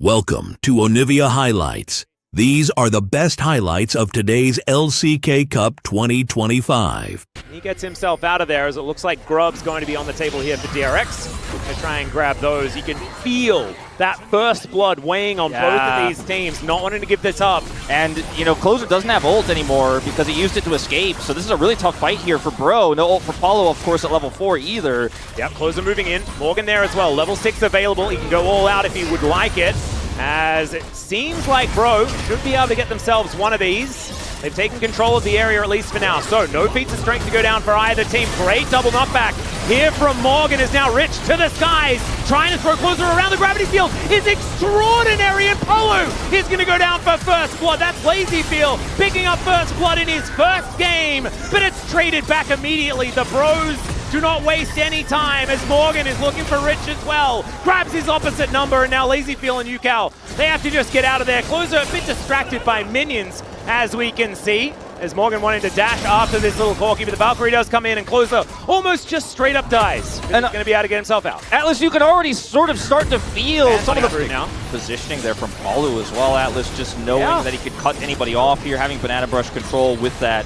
Welcome to Onivia Highlights. These are the best highlights of today's LCK Cup 2025. He gets himself out of there as it looks like Grub's going to be on the table here for DRX. To try and grab those. You can feel that first blood weighing on both of these teams, not wanting to give this up. And, you know, Closer doesn't have ult anymore because he used it to escape. So this is a really tough fight here for Bro. No ult for Paulo, of course, at level 4 either. Yep, Closer moving in. Morgan there as well. Level 6 available. He can go all out if he would like it. As it seems like Bro should be able to get themselves one of these. They've taken control of the area at least for now. So no feats of strength to go down for either team. Great double knockback here from Morgan is now Rich to the skies. Trying to throw Closer around the gravity field is extraordinary. And Polo is going to go down for first blood. That's Lazy Field picking up first blood in his first game. But it's traded back immediately. The Bros do not waste any time as Morgan is looking for Rich as well. Grabs his opposite number, and now Lazyfield and UCal, they have to just get out of there. Closer a bit distracted by minions, as we can see, as Morgan wanting to dash after this little Corky, but the Valkyrie does come in, and Closer almost just straight up dies. And he's going to be able to get himself out. Atlas, you can already sort of start to feel some of the now. Positioning there from Paulo as well. Atlas just knowing that he could cut anybody off here, having Banana Brush control with that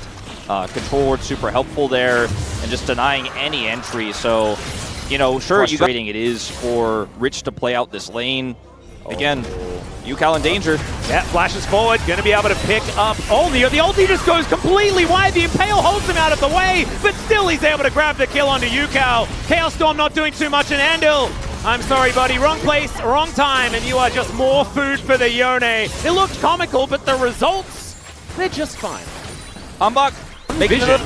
control ward super helpful there, and just denying any entry. So, you know, sure, frustrating it is for Rich to play out this lane. Again, UCal in danger. Yeah, flashes forward, going to be able to pick up. Oh, the ulti just goes completely wide. The Impale holds him out of the way, but still he's able to grab the kill onto UCal. Chaos Storm not doing too much, and Andil, I'm sorry, buddy, wrong place, wrong time, and you are just more food for the Yone. It looked comical, but the results, they're just fine. Humbug. Vision.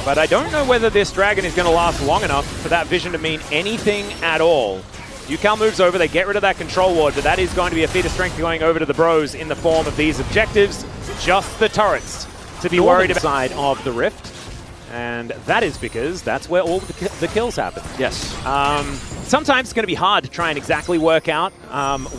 But I don't know whether this dragon is going to last long enough for that vision to mean anything at all. UCal moves over, they get rid of that control ward, but that is going to be a feat of strength going over to the Bros in the form of these objectives. Just the turrets to be worried about side of the Rift. And that is because that's where all the kills happen. Yes. Sometimes it's going to be hard to try and exactly work out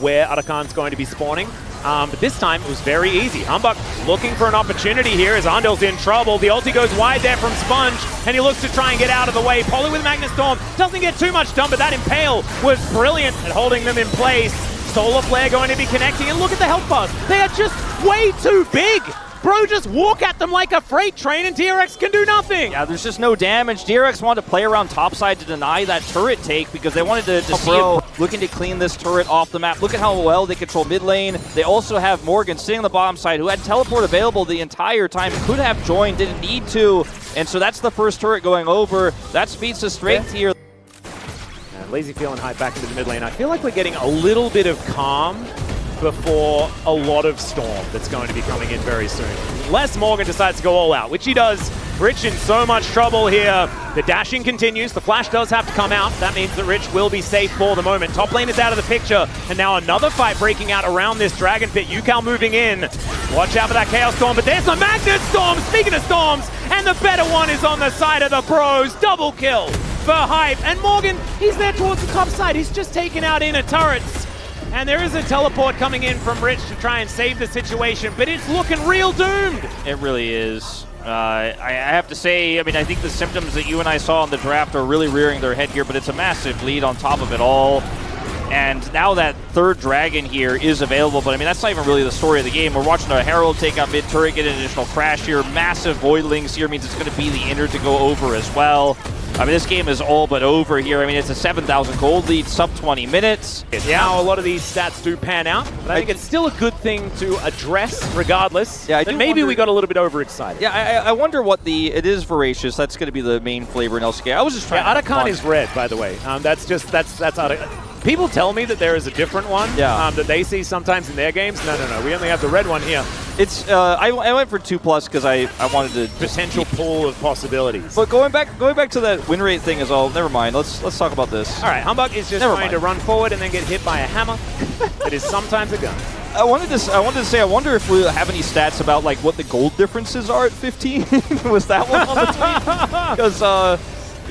where Arakan's going to be spawning. But this time it was very easy. Humbug looking for an opportunity here as Andil's in trouble. The ulti goes wide there from Sponge, and he looks to try and get out of the way. Polo with Magnus Storm doesn't get too much done, but that Impale was brilliant at holding them in place. Solar Flare going to be connecting, and look at the health bars. They are just way too big. Bro just walk at them like a freight train, and DRX can do nothing. Yeah, there's just no damage. DRX wanted to play around topside to deny that turret take because they wanted to see Bro looking to clean this turret off the map. Look at how well they control mid lane. They also have Morgan sitting on the bottom side who had teleport available the entire time. Could have joined, didn't need to. And so that's the first turret going over. That speeds to strength here. And Lazy feeling high back into the mid lane. I feel like we're getting a little bit of calm before a lot of storm that's going to be coming in very soon. Unless Morgan decides to go all out, which he does. Rich in so much trouble here. The dashing continues. The flash does have to come out. That means that Rich will be safe for the moment. Top lane is out of the picture. And now another fight breaking out around this Dragon Pit. UCal moving in. Watch out for that Chaos Storm, but there's the Magnet Storm. Speaking of storms, and the better one is on the side of the Bros. Double kill for Hype. And Morgan, he's there towards the top side. He's just taking out inner turrets. And there is a teleport coming in from Rich to try and save the situation, but it's looking real doomed. It really is. I have to say, I mean, I think the symptoms that you and I saw in the draft are really rearing their head here, but it's a massive lead on top of it all. And now that third dragon here is available, but I mean, that's not even really the story of the game. We're watching a Herald take out mid-turret, get an additional crash here. Massive Voidlings here means it's going to be the inner to go over as well. I mean, this game is all but over here. I mean, it's a 7,000 gold lead, sub 20 minutes. Now, a lot of these stats do pan out, but I think it's still a good thing to address regardless. Yeah, maybe we got a little bit overexcited. Yeah, I wonder what it is voracious. That's going to be the main flavor in LCK. I was just trying to Arakan is red, by the way. That's Arakan. People tell me that there is a different one that they see sometimes in their games. No. We only have the red one here. It's I went for 2+ because I wanted to potential pool of possibilities. But going back to that win rate thing as well. Never mind. Let's talk about this. All right, Humbug is just trying to run forward and then get hit by a hammer. It is sometimes a gun. I wanted to say I wonder if we have any stats about like what the gold differences are at 15. Was that one on the tweet? Because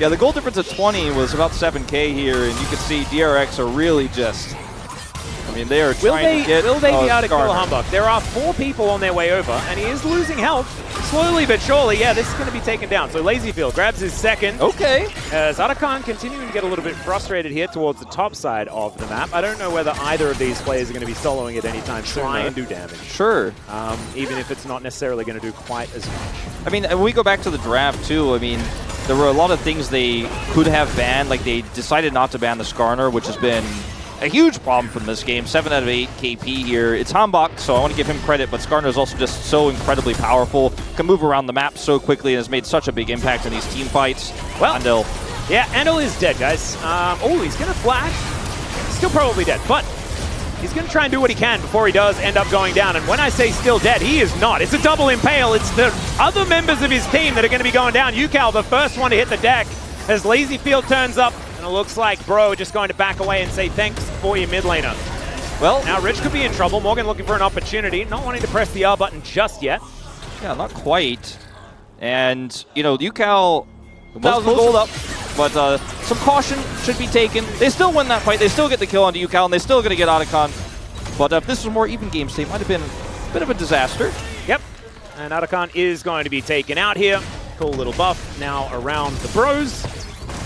yeah, the gold difference at 20 was about 7K here, and you can see DRX are really just, I mean, they are trying to get Will they be able to kill Skarner. Humbug? There are 4 people on their way over, and he is losing health. Slowly but surely, yeah, this is going to be taken down. So Lazyfield grabs his second. Okay. As Arakan continuing to get a little bit frustrated here towards the top side of the map. I don't know whether either of these players are going to be soloing it anytime soon. Try and do damage. Sure. Even if it's not necessarily going to do quite as much. I mean, when we go back to the draft, too, I mean, there were a lot of things they could have banned. Like, they decided not to ban the Skarner, which has been a huge problem from this game. 7 out of 8 KP here. It's Hambak, so I want to give him credit, but Skarner is also just so incredibly powerful, can move around the map so quickly, and has made such a big impact in these team fights. Well, Andel. Yeah, Andel is dead, guys. Oh, he's going to flash. Still probably dead, but he's going to try and do what he can before he does end up going down. And when I say still dead, he is not. It's a double impale. It's the other members of his team that are going to be going down. Ucal, the first one to hit the deck, as Lazyfield turns up. And it looks like Bro just going to back away and say thanks for your mid laner. Well, now Rich could be in trouble. Morgan looking for an opportunity, not wanting to press the R button just yet. Yeah, not quite. And, you know, Ucal was gold up, but some caution should be taken. They still win that fight. They still get the kill onto Ucal, and they still going to get Arakan. But if this was a more even game state, might have been a bit of a disaster. Yep. And Arakan is going to be taken out here. Cool little buff now around the Bros.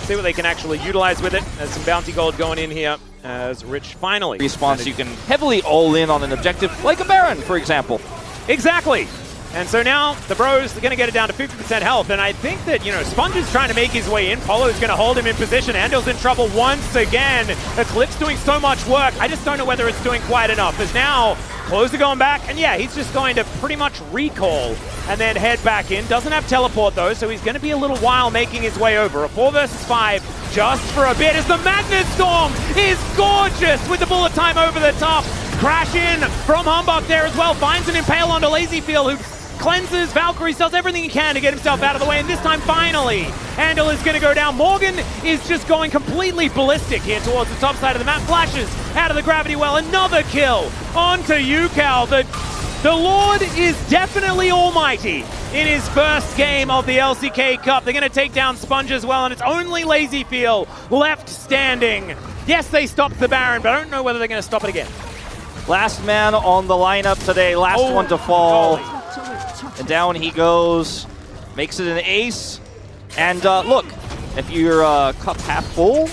See what they can actually utilize with it. There's some bounty gold going in here as Rich finally response. You can heavily all in on an objective, like a Baron, for example. Exactly. And so now the Bros are going to get it down to 50% health. And I think that, you know, Sponge is trying to make his way in. Polo's going to hold him in position. Andel's in trouble once again. Eclipse doing so much work. I just don't know whether it's doing quite enough. As now, Close are going back. And yeah, he's just going to pretty much recall and then head back in. Doesn't have teleport though, so he's going to be a little while making his way over. A 4 versus 5 just for a bit as the Magnet Storm is gorgeous with the bullet time over the top. Crash in from Humbug there as well. Finds an impale onto Lazyfield, who cleanses, Valkyrie, does everything he can to get himself out of the way, and this time finally, Andel is going to go down. Morgan is just going completely ballistic here towards the top side of the map, flashes out of the gravity well, another kill onto Ucal. The Lord is definitely almighty in his first game of the LCK Cup. They're going to take down Sponge as well, and it's only Lazyfield left standing. Yes, they stopped the Baron, but I don't know whether they're going to stop it again. Last man on the lineup today, last one to fall. And down he goes, makes it an ace. And look, if you're cup half full,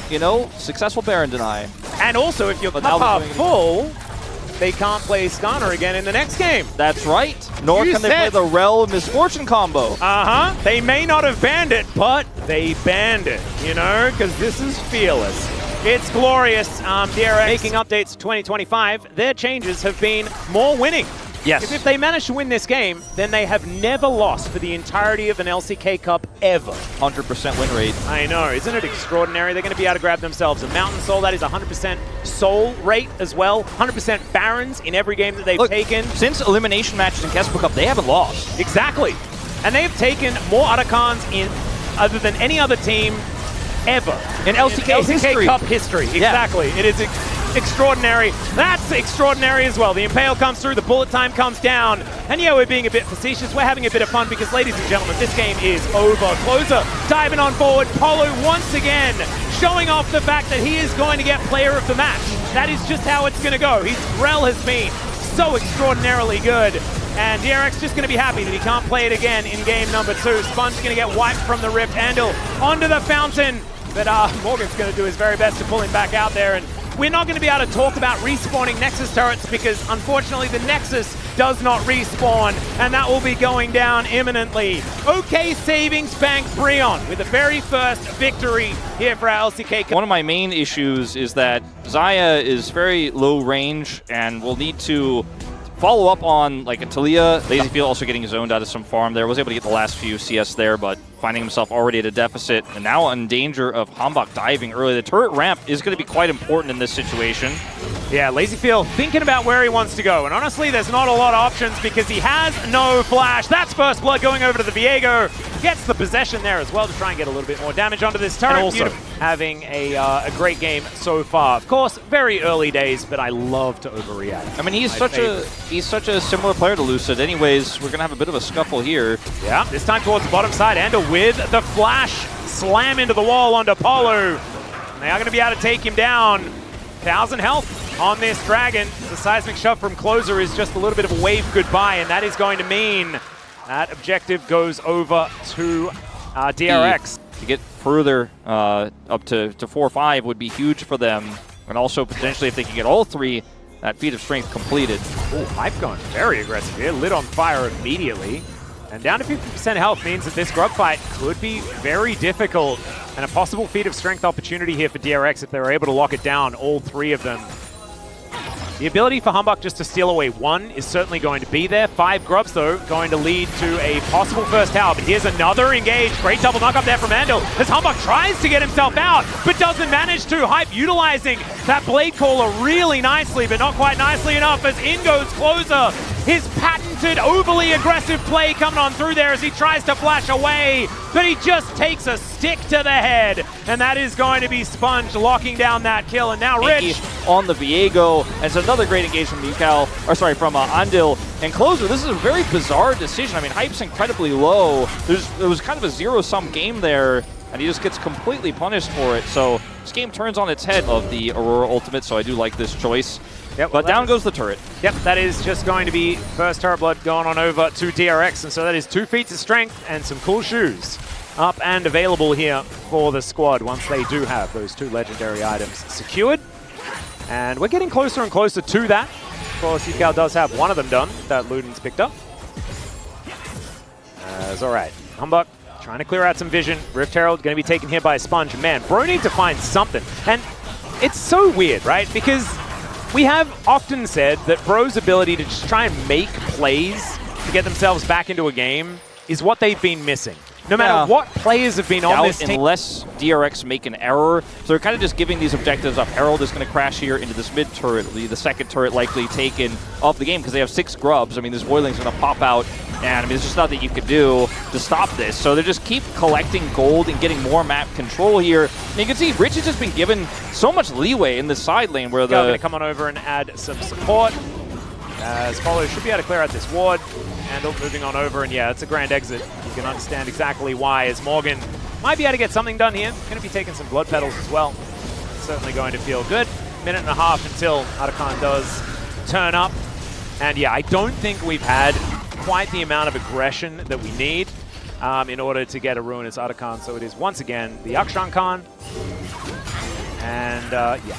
you know, successful Baron deny. And also, if you're cup half full, they can't play Skarner again in the next game. That's right. Nor can they play the Rel Misfortune combo. They may not have banned it, but they banned it, you know, because this is fearless. It's glorious. DRX making updates to 2025. Their changes have been more winning. Yes. If they manage to win this game, then they have never lost for the entirety of an LCK Cup ever. 100% win rate. I know, isn't it extraordinary? They're going to be able to grab themselves a Mountain Soul. That is 100% Soul rate as well. 100% Barons in every game that they've taken. Since elimination matches in Kesper Cup, they haven't lost. Exactly. And they've taken more Arakans in other than any other team ever. In LCK history. Cup history, exactly. Yeah. It is extraordinary. That's extraordinary as well. The Impale comes through, the bullet time comes down, and yeah, we're being a bit facetious. We're having a bit of fun because, ladies and gentlemen, this game is over. Closer diving on forward. Polo once again showing off the fact that he is going to get player of the match. That is just how it's going to go. His Rel has been so extraordinarily good. And DRX just going to be happy that he can't play it again in game number 2. Sponge going to get wiped from the Rift. Andel onto the Fountain. But Morgan's going to do his very best to pull him back out there. And we're not going to be able to talk about respawning Nexus turrets because, unfortunately, the Nexus does not respawn. And that will be going down imminently. OK Savings Bank Breon with the very first victory here for our LCK Cup. One of my main issues is that Xayah is very low range and will need to follow up on like a Talia. Lazyfield also getting zoned out of some farm there. Was able to get the last few CS there, but finding himself already at a deficit and now in danger of Hambak diving early. The turret ramp is going to be quite important in this situation. Yeah, Lazyfield thinking about where he wants to go. And honestly, there's not a lot of options because he has no flash. That's first blood going over to the Viego. Gets the possession there as well to try and get a little bit more damage onto this turret. And also having a great game so far. Of course, very early days, but I love to overreact. I mean, he's such a similar player to Lucid. Anyways, we're going to have a bit of a scuffle here. Yeah, this time towards the bottom side. And with the flash slam into the wall onto Polo. And they are going to be able to take him down. 1,000 health on this dragon. The seismic shove from closer is just a little bit of a wave goodbye, and that is going to mean that objective goes over to DRX. To get further up to 4-5 would be huge for them. And also potentially if they can get all three, that feat of strength completed. Ooh, Hype going very aggressive here, lit on fire immediately. And down to 50% health means that this grub fight could be very difficult. And a possible feat of strength opportunity here for DRX if they were able to lock it down, all three of them. The ability for Humbug just to steal away one is certainly going to be there. 5 grubs, though, going to lead to a possible first tower. But here's another engage. Great double knock up there from Andal as Humbug tries to get himself out, but doesn't manage to. Hype utilizing that Blade Caller really nicely, but not quite nicely enough as in goes Closer. His patented overly aggressive play coming on through there as he tries to flash away, but he just takes a stick to the head, and that is going to be Sponge locking down that kill. And now Rich on the Viego, and it's another great engage from from Andil. And Closer, this is a very bizarre decision. I mean, Hype's incredibly low. There was kind of a zero-sum game there, and he just gets completely punished for it. So this game turns on its head of the Aurora ultimate, so I do like this choice. Yep, but down goes the turret. Yep, that is just going to be first turret blood going on over to DRX, and so that is 2 feats of strength and some cool shoes up and available here for the squad once they do have those 2 legendary items secured. And we're getting closer and closer to that. Of course, Yukal does have one of them done that Luden's picked up. All right, Humbug trying to clear out some vision. Rift Herald going to be taken here by a Sponge. Man, bro need to find something. And it's so weird, right? Because we have often said that Bro's ability to just try and make plays to get themselves back into a game is what they've been missing. No matter what players have been on this team. Unless DRX make an error. So they're kind of just giving these objectives up. Herald is going to crash here into this mid turret. The second turret likely taken off the game because they have 6 grubs. I mean, this Voidling's going to pop out. And I mean, there's just nothing you can do to stop this. So they just keep collecting gold and getting more map control here. And you can see Rich has just been given so much leeway in the side lane where going to come on over and add some support. As Follow should be able to clear out this ward. Handle moving on over, and yeah, it's a grand exit. You can understand exactly why, as Morgan might be able to get something done here. Going to be taking some blood petals as well. Certainly going to feel good. Minute and a half until Atakan does turn up. And yeah, I don't think we've had quite the amount of aggression that we need in order to get a Ruinous Atakan. So it is once again the Akshan Khan. And yeah.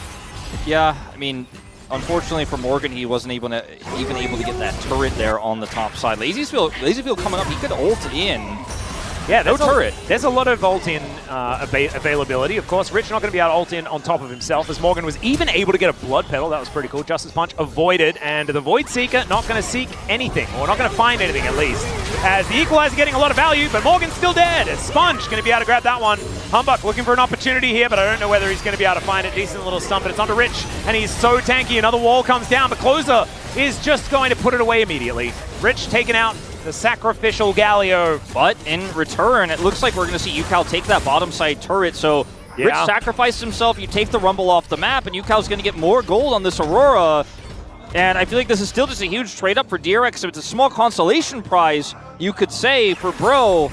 Yeah, I mean, unfortunately for Morgan, he wasn't even able to get that turret there on the top side. Lazyfield coming up, he could ult in. Yeah, no turret. There's a lot of ult-in availability. Of course, Rich not going to be able to ult-in on top of himself, as Morgan was even able to get a Blood Petal. That was pretty cool. Justice Punch avoided, and the Void Seeker not going to seek anything, or not going to find anything at least. As the Equalizer getting a lot of value, but Morgan's still dead. As Sponge going to be able to grab that one. Humbug looking for an opportunity here, but I don't know whether he's going to be able to find it. Decent little stump, but it's onto Rich, and he's so tanky. Another wall comes down, but Closer is just going to put it away immediately. Rich taken out the sacrificial Galio. But in return, it looks like we're going to see Yukal take that bottom side turret. So yeah. Rich sacrificed himself. You take the Rumble off the map, and Yukal's going to get more gold on this Aurora. And I feel like this is still just a huge trade-up for DRX. So it's a small consolation prize, you could say, for Bro.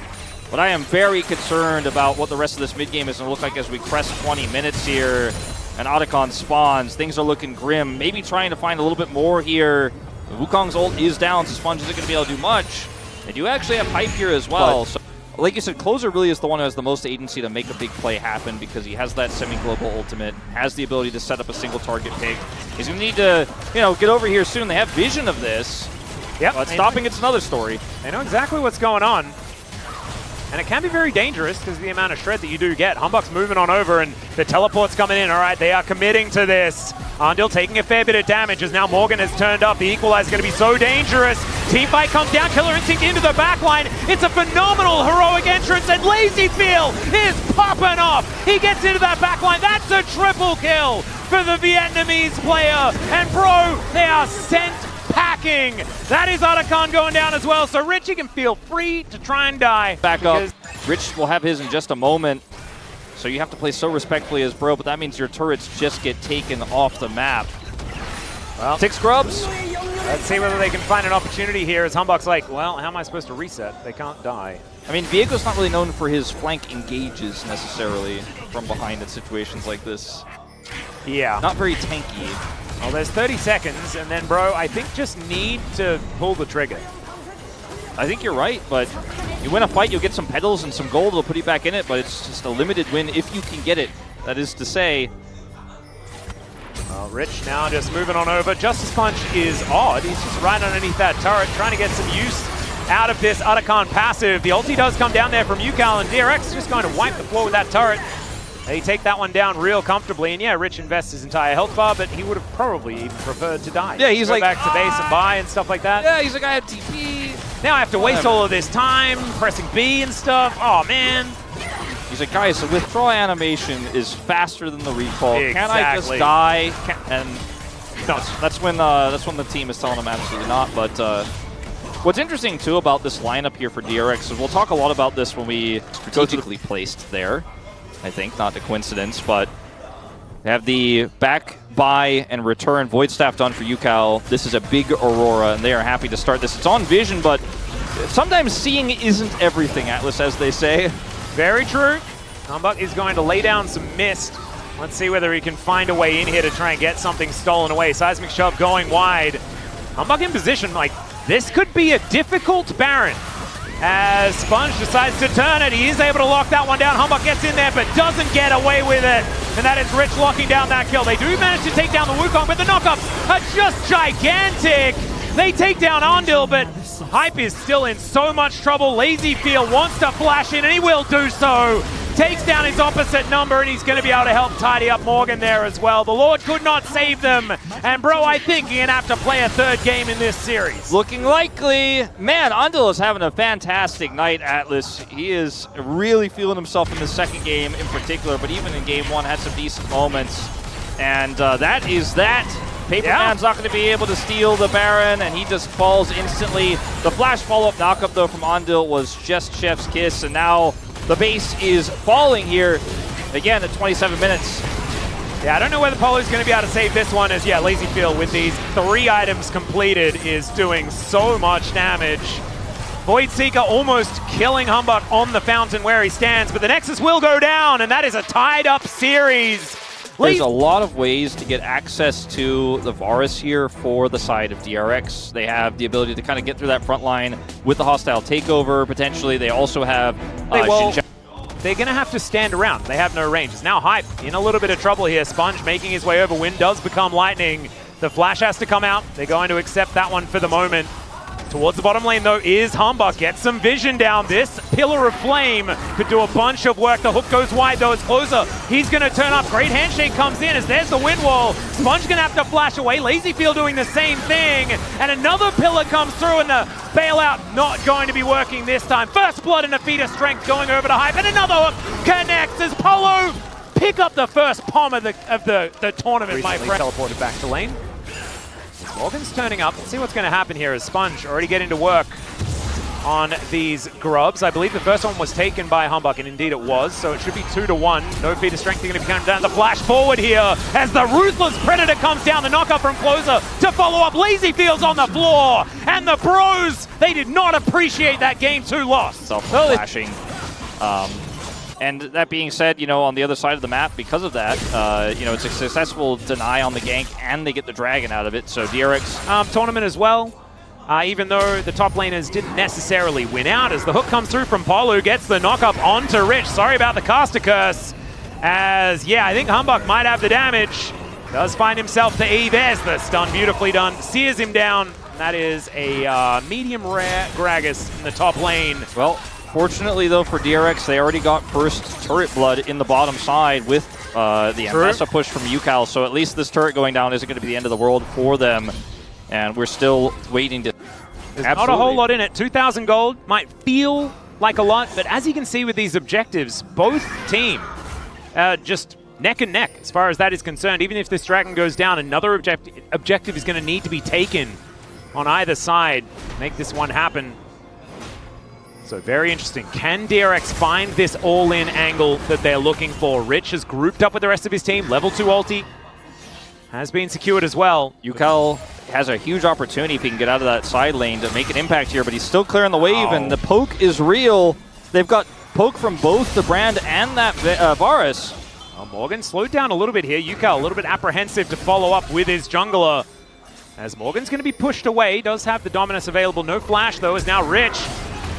But I am very concerned about what the rest of this mid-game is going to look like as we crest 20 minutes here. And Otacon spawns. Things are looking grim. Maybe trying to find a little bit more here. Wukong's ult is down, so Sponge isn't going to be able to do much. They do actually have Hype here as well. So, like you said, Closer really is the one who has the most agency to make a big play happen because he has that semi-global ultimate, has the ability to set up a single target pick. He's going to need to, get over here soon. They have vision of this. Yep. But stopping it's another story. They know exactly what's going on. And it can be very dangerous because of the amount of shred that you do get. Humbug's moving on over and the teleport's coming in. All right, they are committing to this. Andil taking a fair bit of damage as now Morgan has turned up. The Equalizer is going to be so dangerous. Teamfight comes down. Killer Instinct into the backline. It's a phenomenal heroic entrance and Lazyfield is popping off. He gets into that backline. That's a triple kill for the Vietnamese player. And bro, they are sent packing. That is Otacon going down as well. So Rich, you can feel free to try and die. Back up. Rich will have his in just a moment. So you have to play so respectfully as Bro, but that means your turrets just get taken off the map. Well, 6 grubs. Let's see whether they can find an opportunity here as Humbug's like, well, how am I supposed to reset? They can't die. I mean, Viego's not really known for his flank engages necessarily from behind in situations like this. Yeah. Not very tanky. Well, there's 30 seconds, and then, bro, I think just need to pull the trigger. I think you're right, but you win a fight, you'll get some petals and some gold, it'll put you back in it, but it's just a limited win if you can get it. That is to say... Rich now just moving on over. Justice Punch is odd. He's just right underneath that turret, trying to get some use out of this Otacon passive. The ulti does come down there from UCal, and DRX is just going to wipe the floor with that turret. They take that one down real comfortably, and yeah, Rich invests his entire health bar, but he would have probably even preferred to die. Yeah, he's go like back to base and buy and stuff like that. Yeah, he's like, I have TP. Now I have to waste all of this time pressing B and stuff. Oh man. He's like, guys, the withdraw animation is faster than the recall. Exactly. Can't I just die? And that's when the team is telling him absolutely not. But what's interesting too about this lineup here for DRX is we'll talk a lot about this when we strategically placed there. I think, not a coincidence, but they have the back, buy, and return Void Staff done for UCal. This is a big Aurora, and they are happy to start this. It's on vision, but sometimes seeing isn't everything, Atlas, as they say. Very true. Humbug is going to lay down some mist. Let's see whether he can find a way in here to try and get something stolen away. Seismic Shove going wide. Humbug in position, like, this could be a difficult Baron. As Sponge decides to turn it, he is able to lock that one down. Humbug gets in there, but doesn't get away with it. And that is Rich locking down that kill. They do manage to take down the Wukong, but the knockups are just gigantic. They take down Ondil, but Hype is still in so much trouble. Lazy Feel wants to flash in, and he will do so. Takes down his opposite number, and he's going to be able to help tidy up Morgan there as well. The Lord could not save them. And bro, I think you're going to have to play a third game in this series. Looking likely. Man, Ondil is having a fantastic night, Atlas. He is really feeling himself in the second game in particular, but even in game one had some decent moments. And that is that. Paperman's not going to be able to steal the Baron, and he just falls instantly. The flash follow-up knockup, though, from Ondil was just Chef's Kiss, and now the base is falling here again at 27 minutes. Yeah, I don't know whether Polo's going to be able to save this one, as yeah, Lazy Feel with these 3 items completed is doing so much damage. Void Seeker almost killing Humbug on the fountain where he stands, but the Nexus will go down, and that is a tied-up series. There's a lot of ways to get access to the Varus here for the side of DRX. They have the ability to kind of get through that front line with the hostile takeover, potentially. They also have they're going to have to stand around. They have no range. It's now Hype in a little bit of trouble here. Sponge making his way over. Wind does become lightning. The flash has to come out. They're going to accept that one for the moment. Towards the bottom lane, though, is Humbug. Gets some vision down. This Pillar of Flame could do a bunch of work. The hook goes wide, though. It's closer. He's going to turn up. Great Handshake comes in as there's the wind wall. Sponge going to have to flash away. Lazy Feel doing the same thing. And another pillar comes through, and the bailout not going to be working this time. First blood and a feat of strength going over to Hype. And another hook connects as Polo pick up the first palm of the tournament, my friend. Teleported back to lane. Morgan's turning up. Let's see what's going to happen here as Sponge already getting to work on these grubs. I believe the first one was taken by Humbug, and indeed it was, so it should be 2-1. No feat of strength going to be coming down. The flash forward here as the Ruthless Predator comes down. The knockup from Closer to follow up. Lazy Feels on the floor, and the bros, they did not appreciate that game 2 loss. Self-flashing. And that being said, you know, on the other side of the map, because of that, you know, it's a successful deny on the gank, and they get the dragon out of it. So DRX tournament as well. Even though the top laners didn't necessarily win out, as the hook comes through from Polu, gets the knockup onto Rich. Sorry about the caster curse. As, yeah, I think Humbug might have the damage. Does find himself to E. There's the stun, beautifully done. Sears him down. And that is a medium rare Gragas in the top lane. Well, fortunately, though, for DRX, they already got first turret blood in the bottom side with the Ambessa push from UCal, so at least this turret going down isn't going to be the end of the world for them, and we're still waiting to... There's not a whole lot in it. 2,000 gold might feel like a lot, but as you can see with these objectives, both team just neck and neck as far as that is concerned. Even if this dragon goes down, another objective is going to need to be taken on either side. Make this one happen. So very interesting. Can DRX find this all-in angle that they're looking for? Rich has grouped up with the rest of his team. Level 2 ulti has been secured as well. UCal has a huge opportunity if he can get out of that side lane to make an impact here, but he's still clearing the wave, and the poke is real. They've got poke from both the Brand and that Varus. Well, Well, Morgan slowed down a little bit here. Yuka a little bit apprehensive to follow up with his jungler. As Morgan's going to be pushed away, does have the dominance available. No flash, though, is now Rich.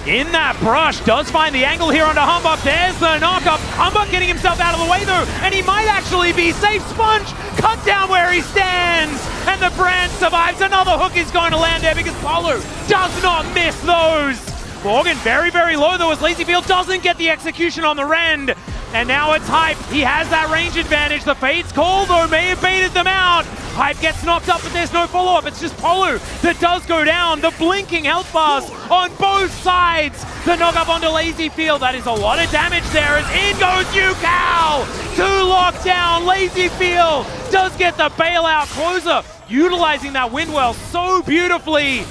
In that brush, does find the angle here onto Humbug. There's the knockup. Humbug getting himself out of the way, though, and he might actually be safe. Sponge cut down where he stands, and the brand survives. Another hook is going to land there because Polo does not miss those. Morgan very, very low, though, as Lazyfield doesn't get the execution on the rend. And now it's Hype. He has that range advantage. The Fate's call, though, may have baited them out. Hype gets knocked up, but there's no follow-up. It's just Polo that does go down. The blinking health bars on both sides. The knock-up onto Lazyfield. That is a lot of damage there as in goes Yukao. 2 lockdown. Lazyfield does get the bailout. Closer utilizing that wind well so beautifully.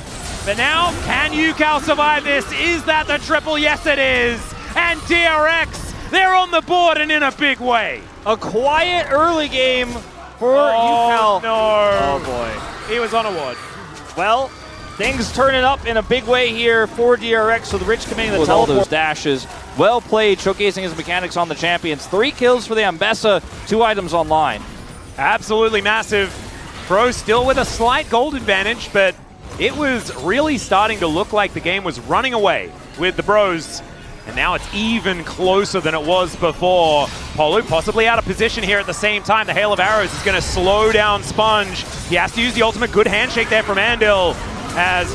But now, can Yukao survive this? Is that the triple? Yes, it is. And DRX, they're on the board and in a big way. A quiet early game for Oh, Yukao. no. Oh, boy. He was on a ward. Well, things turning up in a big way here for DRX. So the Rich committing the teleport. All those dashes. Well played, showcasing his mechanics on the champions. 3 kills for the Ambessa, 2 items online. Absolutely massive. Pro still with a slight gold advantage, but it was really starting to look like the game was running away with the Bros. And now it's even closer than it was before. Polo possibly out of position here at the same time. The Hail of Arrows is going to slow down Sponge. He has to use the ultimate. Good handshake there from Andil. As,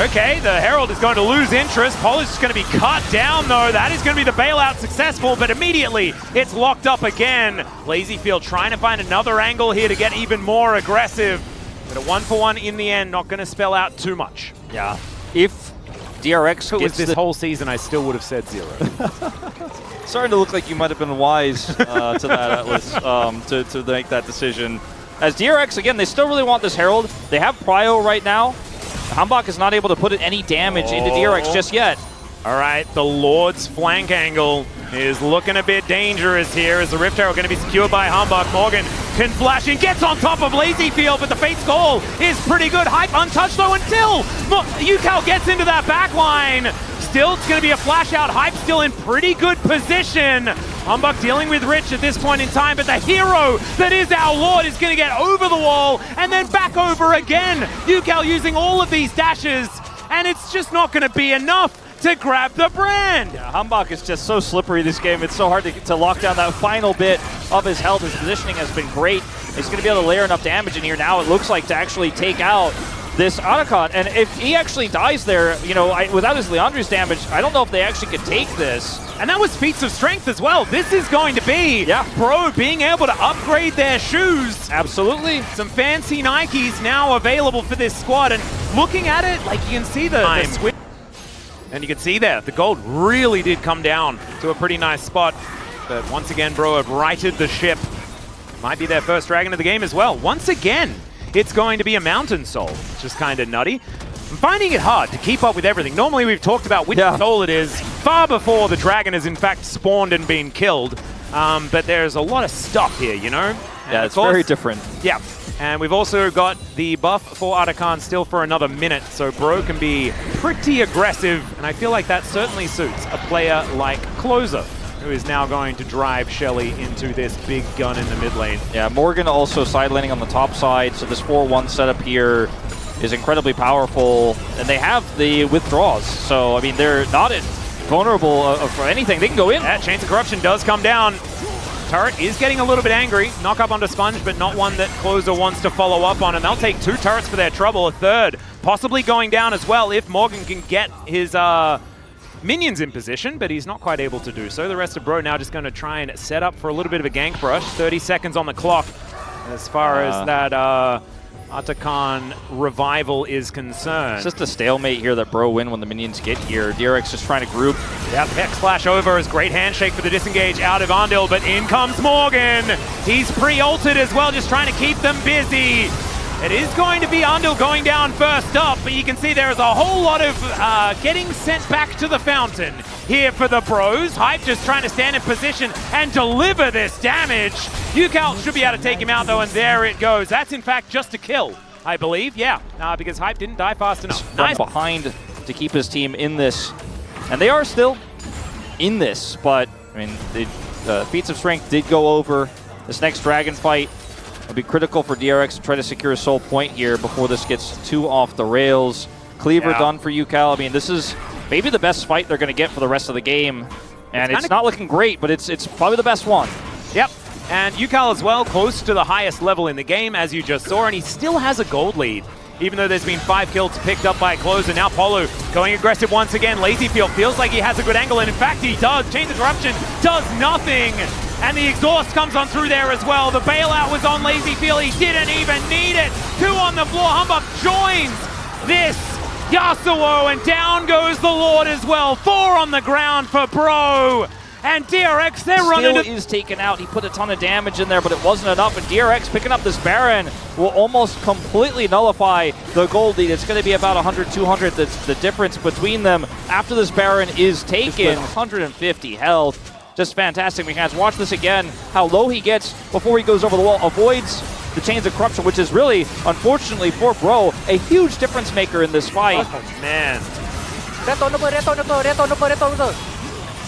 okay, the Herald is going to lose interest. Polo's just going to be cut down, though. That is going to be the bailout successful, but immediately it's locked up again. Lazyfield trying to find another angle here to get even more aggressive. But a 1-for-1 in the end, not going to spell out too much. Yeah. If DRX gets this whole season, I still would have said 0. Starting to look like you might have been wise to that, Atlas, to make that decision. As DRX, again, they still really want this Herald. They have Prio right now. Hambach is not able to put any damage into DRX just yet. All right, the Lord's flank angle is looking a bit dangerous here as the Rift Arrow going to be secured by Humbug. Morgan can flash and gets on top of Lazyfield, but the Fate's goal is pretty good. Hype untouched though until Yukao gets into that back line. Still, it's going to be a flash out. Hype still in pretty good position. Humbug dealing with Rich at this point in time, but the hero that is our Lord is going to get over the wall and then back over again. Yukao using all of these dashes, and it's just not going to be enough to grab the brand. Yeah, Hambach is just so slippery this game. It's so hard to lock down that final bit of his health. His positioning has been great. He's going to be able to layer enough damage in here now, it looks like, to actually take out this Otacon. And if he actually dies there, you know, without his Leandri's damage, I don't know if they actually could take this. And that was feats of strength as well. This is going to be Pro being able to upgrade their shoes. Absolutely. Some fancy Nikes now available for this squad. And looking at it, like, you can see the switch. And you can see there, the gold really did come down to a pretty nice spot. But once again, Bro have righted the ship. Might be their first dragon of the game as well. Once again, it's going to be a Mountain Soul, which is kind of nutty. I'm finding it hard to keep up with everything. Normally we've talked about which soul it is far before the dragon has in fact spawned and been killed. But there's a lot of stuff here, you know? Yeah, it's very different. Yeah. And we've also got the buff for Otacon still for another minute, so Bro can be pretty aggressive, and I feel like that certainly suits a player like Closer, who is now going to drive Shelly into this big gun in the mid lane. Yeah, Morgan also side laning on the top side, so this 4-1 setup here is incredibly powerful, and they have the withdraws, so I mean, they're not vulnerable for anything. They can go in. That Chains of Corruption does come down. Turret is getting a little bit angry. Knock up onto Sponge, but not one that Closer wants to follow up on. And they'll take 2 turrets for their trouble. A third possibly going down as well if Morgan can get his minions in position, but he's not quite able to do so. The rest of Bro now just going to try and set up for a little bit of a gank brush. 30 seconds on the clock as far as that Otacon revival is concerned. It's just a stalemate here that Bro win when the minions get here. DRX just trying to group. Yep, Hex Flash over is great handshake for the disengage out of Andil, but in comes Morgan. He's pre-ulted as well, just trying to keep them busy. It is going to be Andil going down first up, but you can see there is a whole lot of getting sent back to the fountain here for the Bros. Hype just trying to stand in position and deliver this damage. Yukao should be able to take him out though, and there it goes. That's in fact just a kill, I believe. Yeah, because Hype didn't die fast enough. Nice. Behind to keep his team in this. And they are still in this, but I mean, feats of strength did go over. This next dragon fight will be critical for DRX to try to secure a soul point here before this gets too off the rails. Cleaver done for UCal. I mean, this is maybe the best fight they're going to get for the rest of the game. And it's not looking great, but it's probably the best one. Yep. And UCal as well, close to the highest level in the game, as you just saw, and he still has a gold lead. Even though there's been 5 kills picked up by Closer. Now Polo going aggressive once again. Lazyfield feels like he has a good angle, and in fact he does. Chain Disruption does nothing. And the exhaust comes on through there as well. The bailout was on Lazyfield. He didn't even need it. 2 on the floor. Humbug joins this Yasuo, and down goes the Lord as well. 4 on the ground for Bro. And DRX, they're running. Still is taken out. He put a ton of damage in there, but it wasn't enough. And DRX picking up this Baron will almost completely nullify the gold lead. It's going to be about 100, 200. That's the difference between them after this Baron is taken. 150 health. Just fantastic mechanics. Watch this again, how low he gets before he goes over the wall. Avoids the Chains of Corruption, which is really, unfortunately for Bro, a huge difference maker in this fight. Oh, man.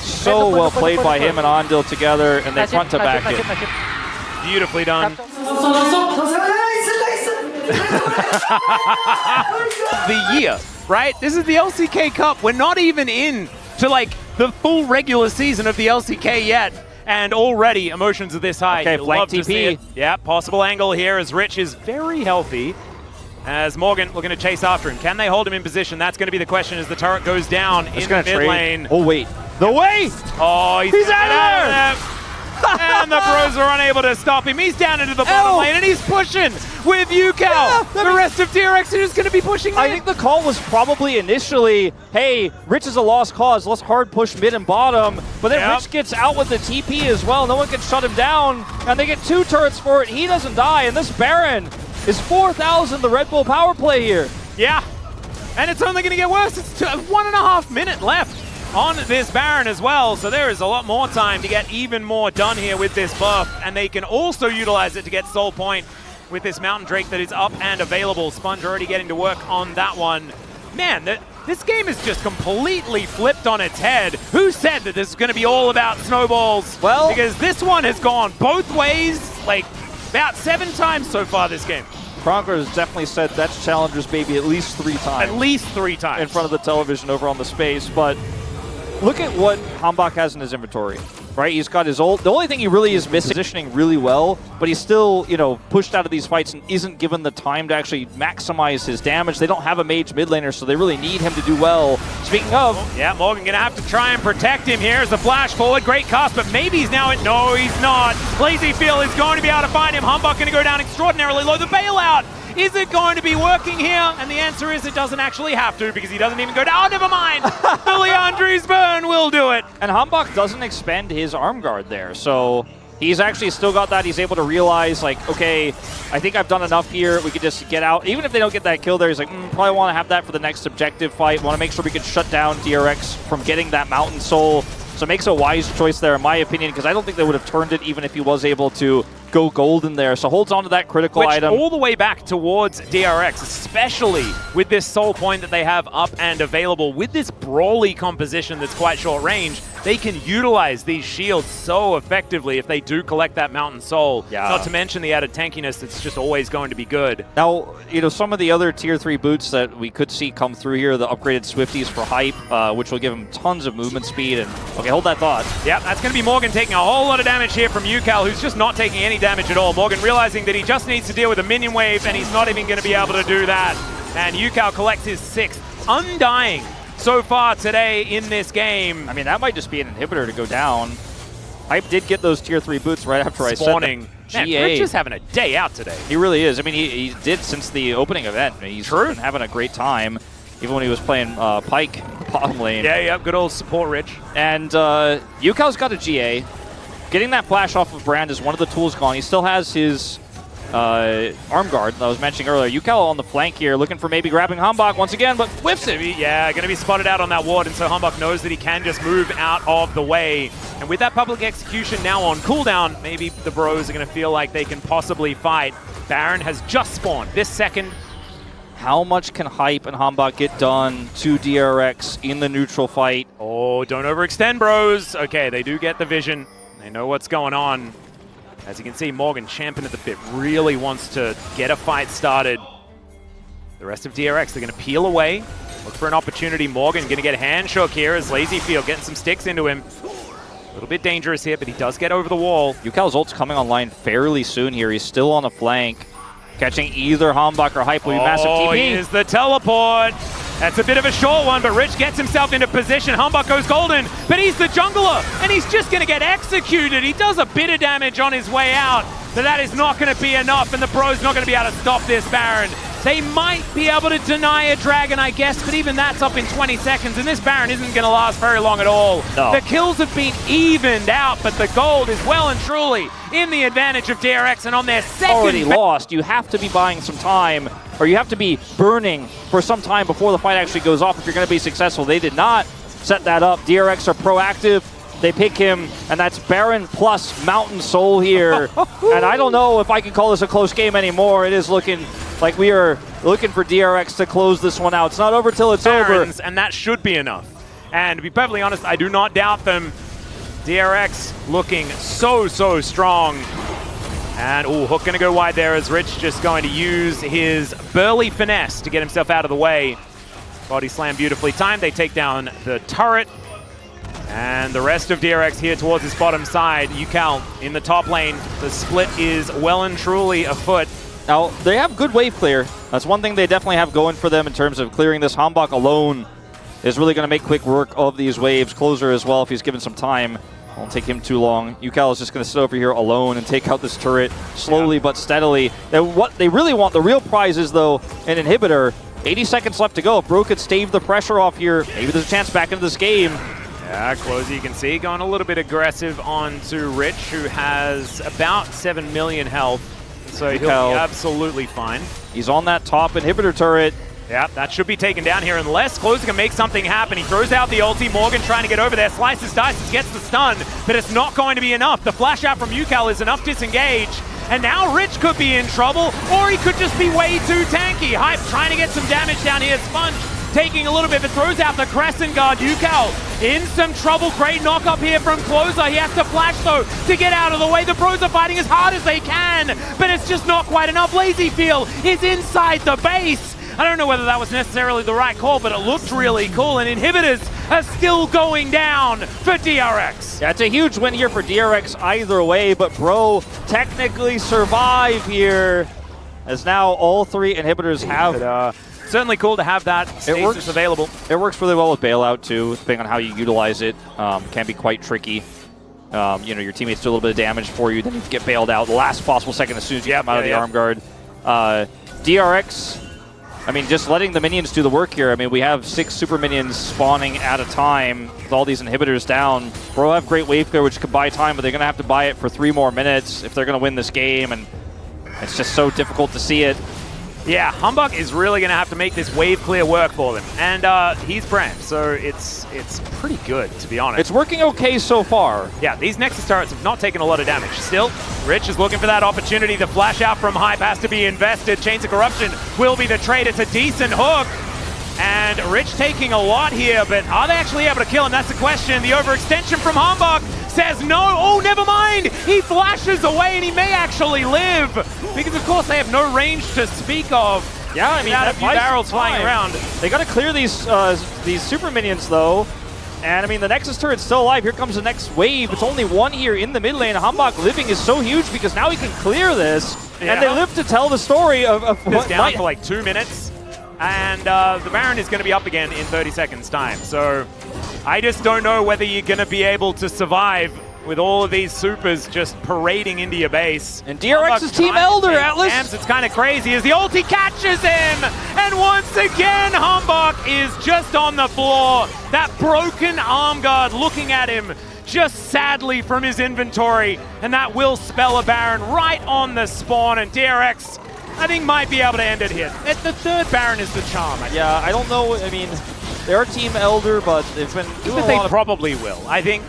So well played by him and Ondil together, and they front to back it. Beautifully done. The year, right? This is the LCK Cup. We're not even in to like the full regular season of the LCK yet. And already emotions are this high. Okay, flank TP. Yeah, possible angle here as Rich is very healthy. As Morgan looking to chase after him. Can they hold him in position? That's going to be the question as the turret goes down in the mid lane. Oh, wait. The way! Oh, he's out of there! And the Bros are unable to stop him. He's down into the bottom lane, and he's pushing with UCal. Yeah, the rest of DRX are just going to be pushing I think the call was probably initially, hey, Rich is a lost cause. Let's hard push mid and bottom. But then Rich gets out with the TP as well. No one can shut him down, and they get 2 turrets for it. He doesn't die, and this Baron is 4,000 the Red Bull power play here. Yeah, and it's only going to get worse. It's 1.5 minutes left on this Baron as well, so there is a lot more time to get even more done here with this buff, and they can also utilize it to get soul point with this Mountain Drake that is up and available. Sponge already getting to work on that one. Man, this game is just completely flipped on its head. Who said that this is going to be all about snowballs? Well, because this one has gone both ways, like about 7 times so far this game. Kronker has definitely said that's Challenger's baby at least 3 times. At least 3 times. In front of the television over on the space, but look at what Hambach has in his inventory, right? He's got his ult. The only thing he really is missing, positioning really well, but he's still, you know, pushed out of these fights and isn't given the time to actually maximize his damage. They don't have a mage mid laner, so they really need him to do well. Speaking of... Yeah, Morgan gonna have to try and protect him here as a flash forward. Great cast, but maybe he's now... No, he's not. Lazyfield is going to be able to find him. Hambach gonna go down extraordinarily low. The bailout! Is it going to be working here? And the answer is it doesn't actually have to, because he doesn't even go down. Oh, never mind. The Leandri's burn will do it. And Hambach doesn't expend his arm guard there, so he's actually still got that. He's able to realize, like, okay, I think I've done enough here. We could just get out. Even if they don't get that kill there, he's like, probably want to have that for the next objective fight. Want to make sure we can shut down DRX from getting that Mountain Soul. So makes a wise choice there, in my opinion, because I don't think they would have turned it even if he was able to go golden there. So holds on to that critical item. All the way back towards DRX, especially with this soul point that they have up and available. With this brawly composition that's quite short range, they can utilize these shields so effectively if they do collect that Mountain Soul. Yeah. Not to mention the added tankiness that's just always going to be good. Now, you know, some of the other tier 3 boots that we could see come through here, the upgraded Swifties for hype, which will give him tons of movement speed. And okay, hold that thought. Yeah, that's going to be Morgan taking a whole lot of damage here from UCal, who's just not taking any damage at all. Morgan realizing that he just needs to deal with a minion wave, and he's not even going to be able to do that. And UCal collects his 6th, undying so far today in this game. I mean, that might just be an inhibitor to go down. Hype did get those tier 3 boots right after Spawning. I said that. Man, Rich is having a day out today. He really is. I mean, he did since the opening event. He's been having a great time, even when he was playing Pyke bottom lane. Yeah, good old support Rich. And Yukao's got a GA. Getting that flash off of Brand is one of the tools gone. He still has his arm guard that I was mentioning earlier. Yukao on the flank here, looking for maybe grabbing Hambach once again, but whiffs it. Yeah, going to be spotted out on that ward, and so Hambach knows that he can just move out of the way. And with that public execution now on cooldown, maybe the Bros are going to feel like they can possibly fight. Baron has just spawned this second. How much can Hype and Hambach get done to DRX in the neutral fight? Oh, don't overextend, Bros. Okay, they do get the vision. They know what's going on. As you can see, Morgan champing at the bit, really wants to get a fight started. The rest of DRX, they're going to peel away, look for an opportunity. Morgan going to get a hand shook here as Lazyfield getting some sticks into him. A little bit dangerous here, but he does get over the wall. UCal's ult's coming online fairly soon here. He's still on the flank. Catching either Hambach or Hype will be massive TP. Oh, here's the teleport. That's a bit of a short one, but Rich gets himself into position. Hambach goes golden, but he's the jungler, and he's just going to get executed. He does a bit of damage on his way out, but that is not going to be enough, and the Bro's not going to be able to stop this Baron. They might be able to deny a dragon, I guess, but even that's up in 20 seconds, and this Baron isn't going to last very long at all. No. The kills have been evened out, but the gold is well and truly in the advantage of DRX, and on their second... Already lost. You have to be buying some time, or you have to be burning for some time before the fight actually goes off if you're going to be successful. They did not set that up. DRX are proactive. They pick him, and that's Baron plus Mountain Soul here. And I don't know if I can call this a close game anymore. It is looking like we are looking for DRX to close this one out. It's not over till it's Barons, over. and that should be enough. And to be perfectly honest, I do not doubt them. DRX looking so strong. And, Hook going to go wide there as Rich just going to use his burly finesse to get himself out of the way. Body slam beautifully timed. They take down the turret. And the rest of DRX here towards his bottom side. UCal in the top lane. The split is well and truly afoot. Now, they have good wave clear. That's one thing they definitely have going for them in terms of clearing this. Hambach alone is really going to make quick work of these waves. Closer as well if he's given some time. Won't take him too long. UCal is just going to sit over here alone and take out this turret slowly but steadily. What they really want, the real prize is, though, an inhibitor. 80 seconds left to go. If Bro could stave the pressure off here, maybe there's a chance back into this game. Yeah, Closey, you can see, going a little bit aggressive onto Rich, who has about 7 million health. So he'll be absolutely fine. He's on that top inhibitor turret. Yeah, that should be taken down here unless Closey can make something happen. He throws out the ulti. Morgan trying to get over there. Slices, dices, gets the stun, but it's not going to be enough. The flash out from UCal is enough disengage. And now Rich could be in trouble, or he could just be way too tanky. Hype trying to get some damage down here. Sponge taking a little bit, but throws out the Crescent Guard. UCal in some trouble. Great knock up here from Closer. He has to flash, though, to get out of the way. The Bros are fighting as hard as they can, but it's just not quite enough. Lazyfield is inside the base. I don't know whether that was necessarily the right call, but it looked really cool, and inhibitors are still going down for DRX. Yeah, it's a huge win here for DRX either way, but Bro technically survive here, as now all three inhibitors have... certainly cool to have that stasis available. It works really well with bailout too, depending on how you utilize it. Can be quite tricky. Your teammates do a little bit of damage for you, then you get bailed out the last possible second as soon as you come out of the arm guard. DRX, I mean, just letting the minions do the work here. I mean, we have 6 super minions spawning at a time with all these inhibitors down. Bro have great wave clear, which could buy time, but they're going to have to buy it for 3 more minutes if they're going to win this game, and it's just so difficult to see it. Yeah, Hambach is really going to have to make this wave clear work for them. And he's Brand, so it's pretty good, to be honest. It's working okay so far. Yeah, these Nexus turrets have not taken a lot of damage. Still, Rich is looking for that opportunity. The flash out from Hype has to be invested. Chains of Corruption will be the trade. It's a decent hook. And Rich taking a lot here, but are they actually able to kill him? That's the question. The overextension from Hambach says no. Oh, never mind. He flashes away, and he may actually live. Because, of course, they have no range to speak of. Yeah, I mean, a few barrels flying around. They got to clear these super minions, though. And, I mean, the Nexus turret's still alive. Here comes the next wave. It's only 1 here in the mid lane. Hambach living is so huge because now he can clear this. Yeah. And they live to tell the story of what down for like 2 minutes. And the Baron is going to be up again in 30 seconds time. So I just don't know whether you're going to be able to survive with all of these supers just parading into your base. And DRX's Team Elder, Atlas. Amps, it's kind of crazy as the ulti catches him. And once again, Hambach is just on the floor. That broken arm guard looking at him just sadly from his inventory. And that will spell a Baron right on the spawn. And DRX, I think, might be able to end it here. The third Baron is the charm. Yeah, I don't know. I mean, they are Team Elder, but they've been doing they probably will. I think,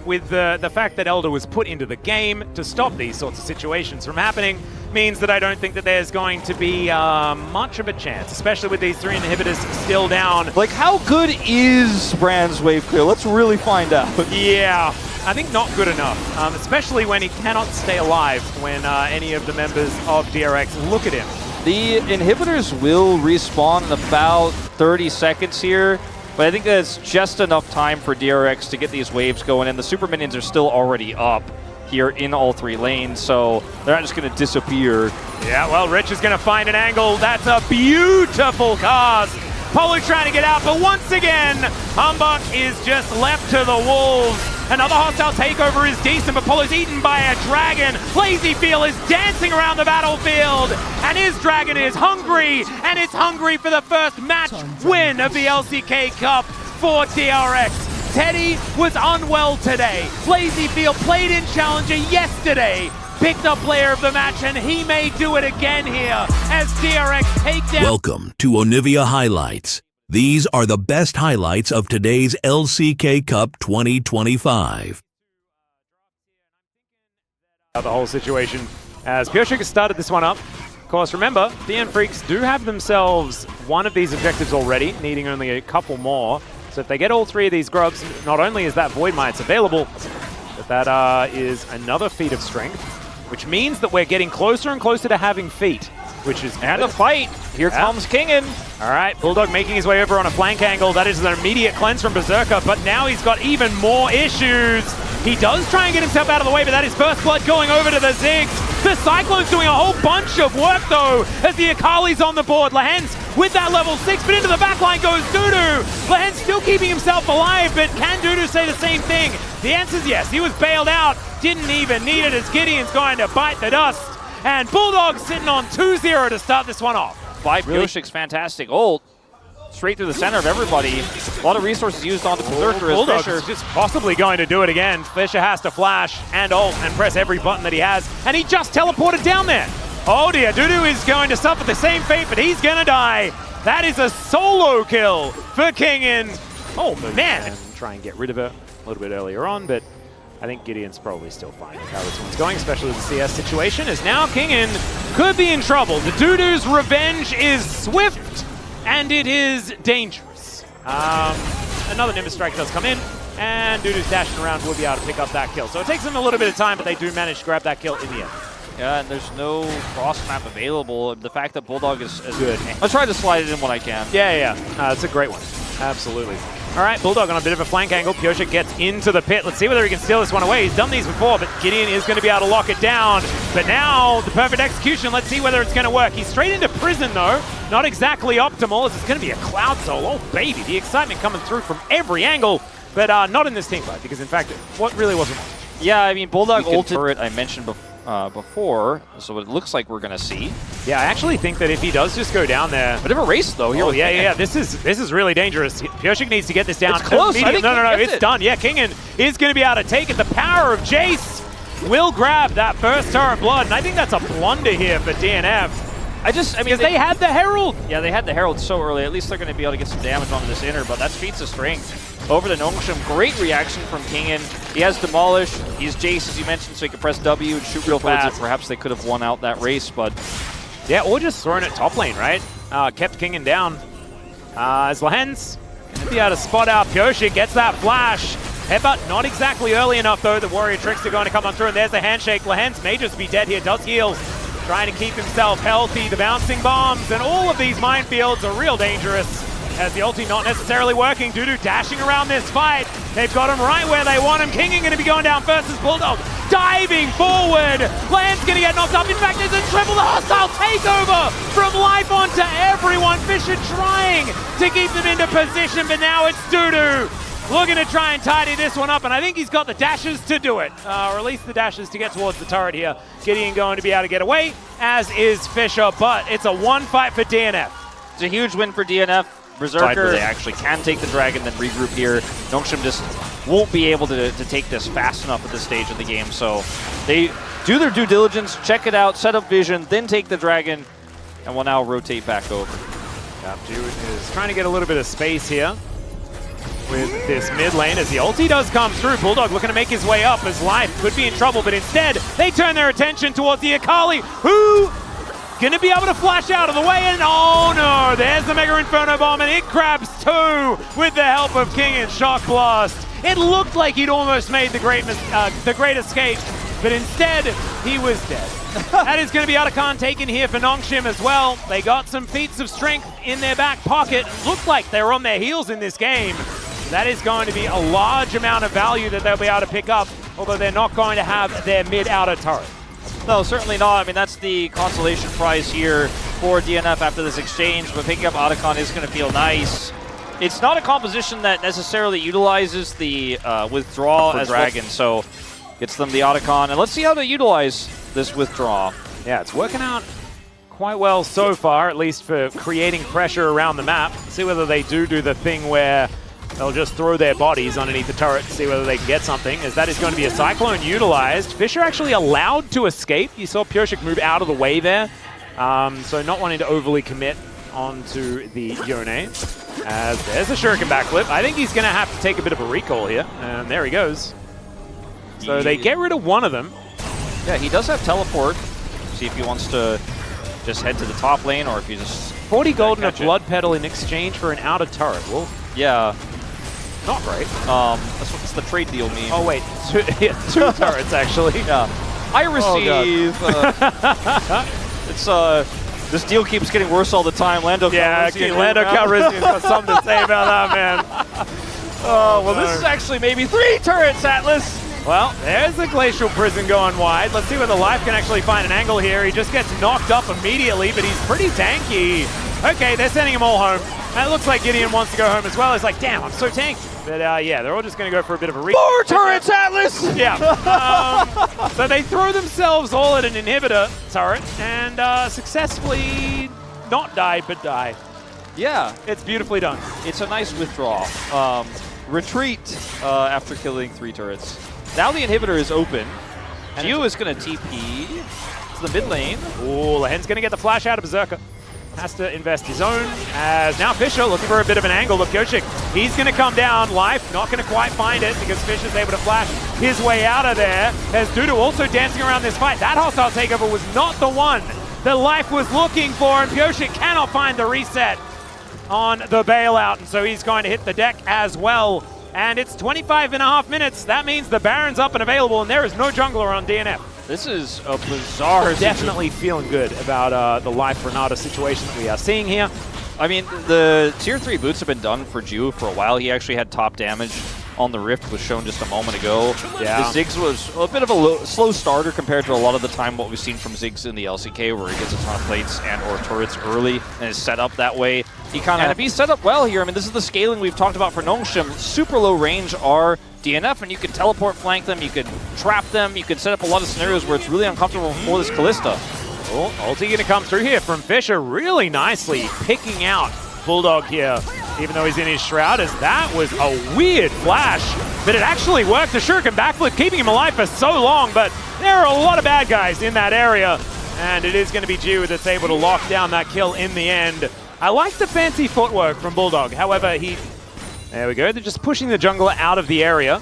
with the fact that Elder was put into the game to stop these sorts of situations from happening means that I don't think that there's going to be much of a chance, especially with these 3 inhibitors still down. Like, how good is Brand's wave clear? Let's really find out. Yeah. I think not good enough, especially when he cannot stay alive when any of the members of DRX look at him. The inhibitors will respawn in about 30 seconds here, but I think that's just enough time for DRX to get these waves going, and the super minions are still already up here in all 3 lanes, so they're not just going to disappear. Yeah, well, Rich is going to find an angle. That's a beautiful cast. Polo trying to get out, but once again, Humbug is just left to the wolves. Another hostile takeover is decent, but Polo's eaten by a dragon. Lazyfield is dancing around the battlefield, and his dragon is hungry, and it's hungry for the first match win of the LCK Cup for DRX. Teddy was unwell today. Lazyfield played in Challenger yesterday, picked up player of the match, and he may do it again here as DRX take down. Welcome to Onivia Highlights. These are the best highlights of today's LCK Cup 2025. The whole situation as Piotrek started this one up. Of course, remember, DN Freaks do have themselves one of these objectives already, needing only a couple more. So if they get all 3 of these grubs, not only is that Void Mites available, but that is another feat of strength, which means that we're getting closer and closer to having feet, which is And a fight. Here comes Kingin. All right, Bulldog making his way over on a flank angle. That is an immediate cleanse from Berserker, but now he's got even more issues. He does try and get himself out of the way, but that is First Blood going over to the Ziggs. The Cyclone's doing a whole bunch of work, though, as the Akali's on the board. Lehens with that level 6, but into the backline goes Dudu. Lehens still keeping himself alive, but can Dudu say the same thing? The answer is yes. He was bailed out, didn't even need it, as Gideon's going to bite the dust. And Bulldog sitting on 2-0 to start this one off. Piotrik's fantastic ult. Straight through the center of everybody. A lot of resources used on the Berserker as Bulldog Fisher. is just possibly going to do it again. Fisher has to flash and ult and press every button that he has, and he just teleported down there. Oh dear, Dudu is going to suffer the same fate, but he's going to die. That is a solo kill for Kingin. Oh man. And try and get rid of her a little bit earlier on, but I think Gideon's probably still fine with how this one's going, especially with the CS situation, as now Kingin could be in trouble. The Dudu's revenge is swift, and it is dangerous. Another Nimbus Strike does come in, and Dudu's dashing around will be able to pick up that kill. So it takes them a little bit of time, but they do manage to grab that kill in the end. Yeah, and there's no cross map available. The fact that Bulldog is good. I'll try to slide it in when I can. Yeah. It's a great one. Absolutely. All right, Bulldog on a bit of a flank angle. Piotrek gets into the pit. Let's see whether he can steal this one away. He's done these before, but Gideon is going to be able to lock it down. But now, the perfect execution. Let's see whether it's going to work. He's straight into prison, though. Not exactly optimal, as it's going to be a Cloud Soul. Oh, baby, the excitement coming through from every angle. But not in this team fight, because in fact, what really wasn't. Yeah, I mean, Bulldog ulted, I mentioned before, so it looks like we're going to see. Yeah, I actually think that if he does just go down there... Bit of a race, though. Here yeah. This is really dangerous. Piotrek needs to get this down. It's close. No, it's done. Yeah, Kingin is going to be able to take it. The power of Jace will grab that first Tower of Blood, and I think that's a blunder here for DNF. Because they had the Herald. Yeah, they had the Herald so early. At least they're going to be able to get some damage onto this inner, but that's feats of strength. Over to Nongshim. Great reaction from Kingin. He has Demolish. He's Jace, as you mentioned, so he can press W and shoot real fast. Perhaps they could have won out that race, but... Yeah, or just throwing it top lane, right? Kept Kingin down. As Lehens going to be able to spot out Piotrek, gets that flash. Headbutt not exactly early enough, though. The Warrior Tricks are going to come on through, and there's the handshake. Lehens may just be dead here. Does heal. Trying to keep himself healthy. The bouncing bombs and all of these minefields are real dangerous. As the ulti not necessarily working. Dudu dashing around this fight. They've got him right where they want him. Kingin going to be going down first as Bulldog diving forward. Land's going to get knocked up. In fact, there's a triple hostile takeover from life onto everyone. Fisher trying to keep them into position, but now it's Dudu looking to try and tidy this one up, and I think he's got the dashes to do it. Or at least the dashes to get towards the turret here. Gideon going to be able to get away, as is Fisher, but it's a one fight for DNF. It's a huge win for DNF. Berserker, they actually can take the dragon, then regroup here. Nongshim just won't be able to take this fast enough at this stage of the game, so they do their due diligence, check it out, set up vision, then take the dragon, and will now rotate back over. Jude is trying to get a little bit of space here with this mid lane as the ulti does come through. Bulldog looking to make his way up as Life could be in trouble, but instead they turn their attention towards the Akali, who going to be able to flash out of the way, and oh no, there's the Mega Inferno Bomb, and it grabs two with the help of King and Shock Blast. It looked like he'd almost made the great escape, but instead, he was dead. That is going to be Otacon taken here for Nongshim as well. They got some feats of strength in their back pocket. Looked like they were on their heels in this game. That is going to be a large amount of value that they'll be able to pick up, although they're not going to have their mid-outer turret. No, certainly not. I mean, that's the consolation prize here for DNF after this exchange, but picking up Otacon is going to feel nice. It's not a composition that necessarily utilizes the withdrawal as Dragon, so gets them the Otacon. And let's see how they utilize this withdrawal. Yeah, it's working out quite well so far, at least for creating pressure around the map. See whether they do the thing where they'll just throw their bodies underneath the turret to see whether they can get something, as that is going to be a Cyclone utilized. Fisher actually allowed to escape. You saw Purshik move out of the way there, so not wanting to overly commit onto the Yone. As there's a Shuriken backflip. I think he's going to have to take a bit of a recall here, and there he goes. So they get rid of one of them. Yeah, he does have teleport. See if he wants to just head to the top lane, or if he just 40 gold and a blood petal in exchange for an outer turret. Well, yeah. Not great. That's the trade deal meme. Oh wait, two turrets actually. Yeah. I receive. This deal keeps getting worse all the time. Lando Calrissian's got something to say about that, man. Oh well, this is actually maybe 3 turrets, Atlas. Well, there's the Glacial Prison going wide. Let's see whether Life can actually find an angle here. He just gets knocked up immediately, but he's pretty tanky. Okay, they're sending him all home. And it looks like Gideon wants to go home as well. He's like, damn, I'm so tanky. But yeah, they're all just going to go for a bit of a re- 4 turrets, Atlas! Yeah. So they throw themselves all at an inhibitor turret and successfully not die, but die. Yeah. It's beautifully done. It's a nice withdrawal. Retreat after killing 3 turrets. Now the inhibitor is open. Gio is going to TP to the mid lane. Ooh, Lahen's going to get the flash out of Berserker. Has to invest his own, as now Fisher looking for a bit of an angle. Look, Purshik, he's going to come down. Life not going to quite find it because Fisher's able to flash his way out of there. There's Dudu also dancing around this fight. That hostile takeover was not the one that Life was looking for, and Purshik cannot find the reset on the bailout, and so he's going to hit the deck as well. And it's 25.5 minutes. That means the Baron's up and available, and there is no jungler on DNF. This is a bizarre Definitely feeling good about the Life Renata situation that we are seeing here. I mean, the tier 3 boots have been done for Ju for a while. He actually had top damage on the Rift, was shown just a moment ago. Yeah. The Ziggs was a bit of a slow starter compared to a lot of the time what we've seen from Ziggs in the LCK, where he gets a ton of plates and or turrets early and is set up that way. And if he's set up well here, I mean, this is the scaling we've talked about for Nongshim. Super low range are DNF, and you can teleport flank them, you can trap them, you can set up a lot of scenarios where it's really uncomfortable for this Kalista. Oh, ulti going to come through here from Fisher really nicely, picking out Bulldog here, even though he's in his shroud, as that was a weird flash, but it actually worked. The Shuriken backflip, keeping him alive for so long, but there are a lot of bad guys in that area, and it is going to be Ju that's able to lock down that kill in the end. I like the fancy footwork from Bulldog, however, there we go, they're just pushing the jungler out of the area.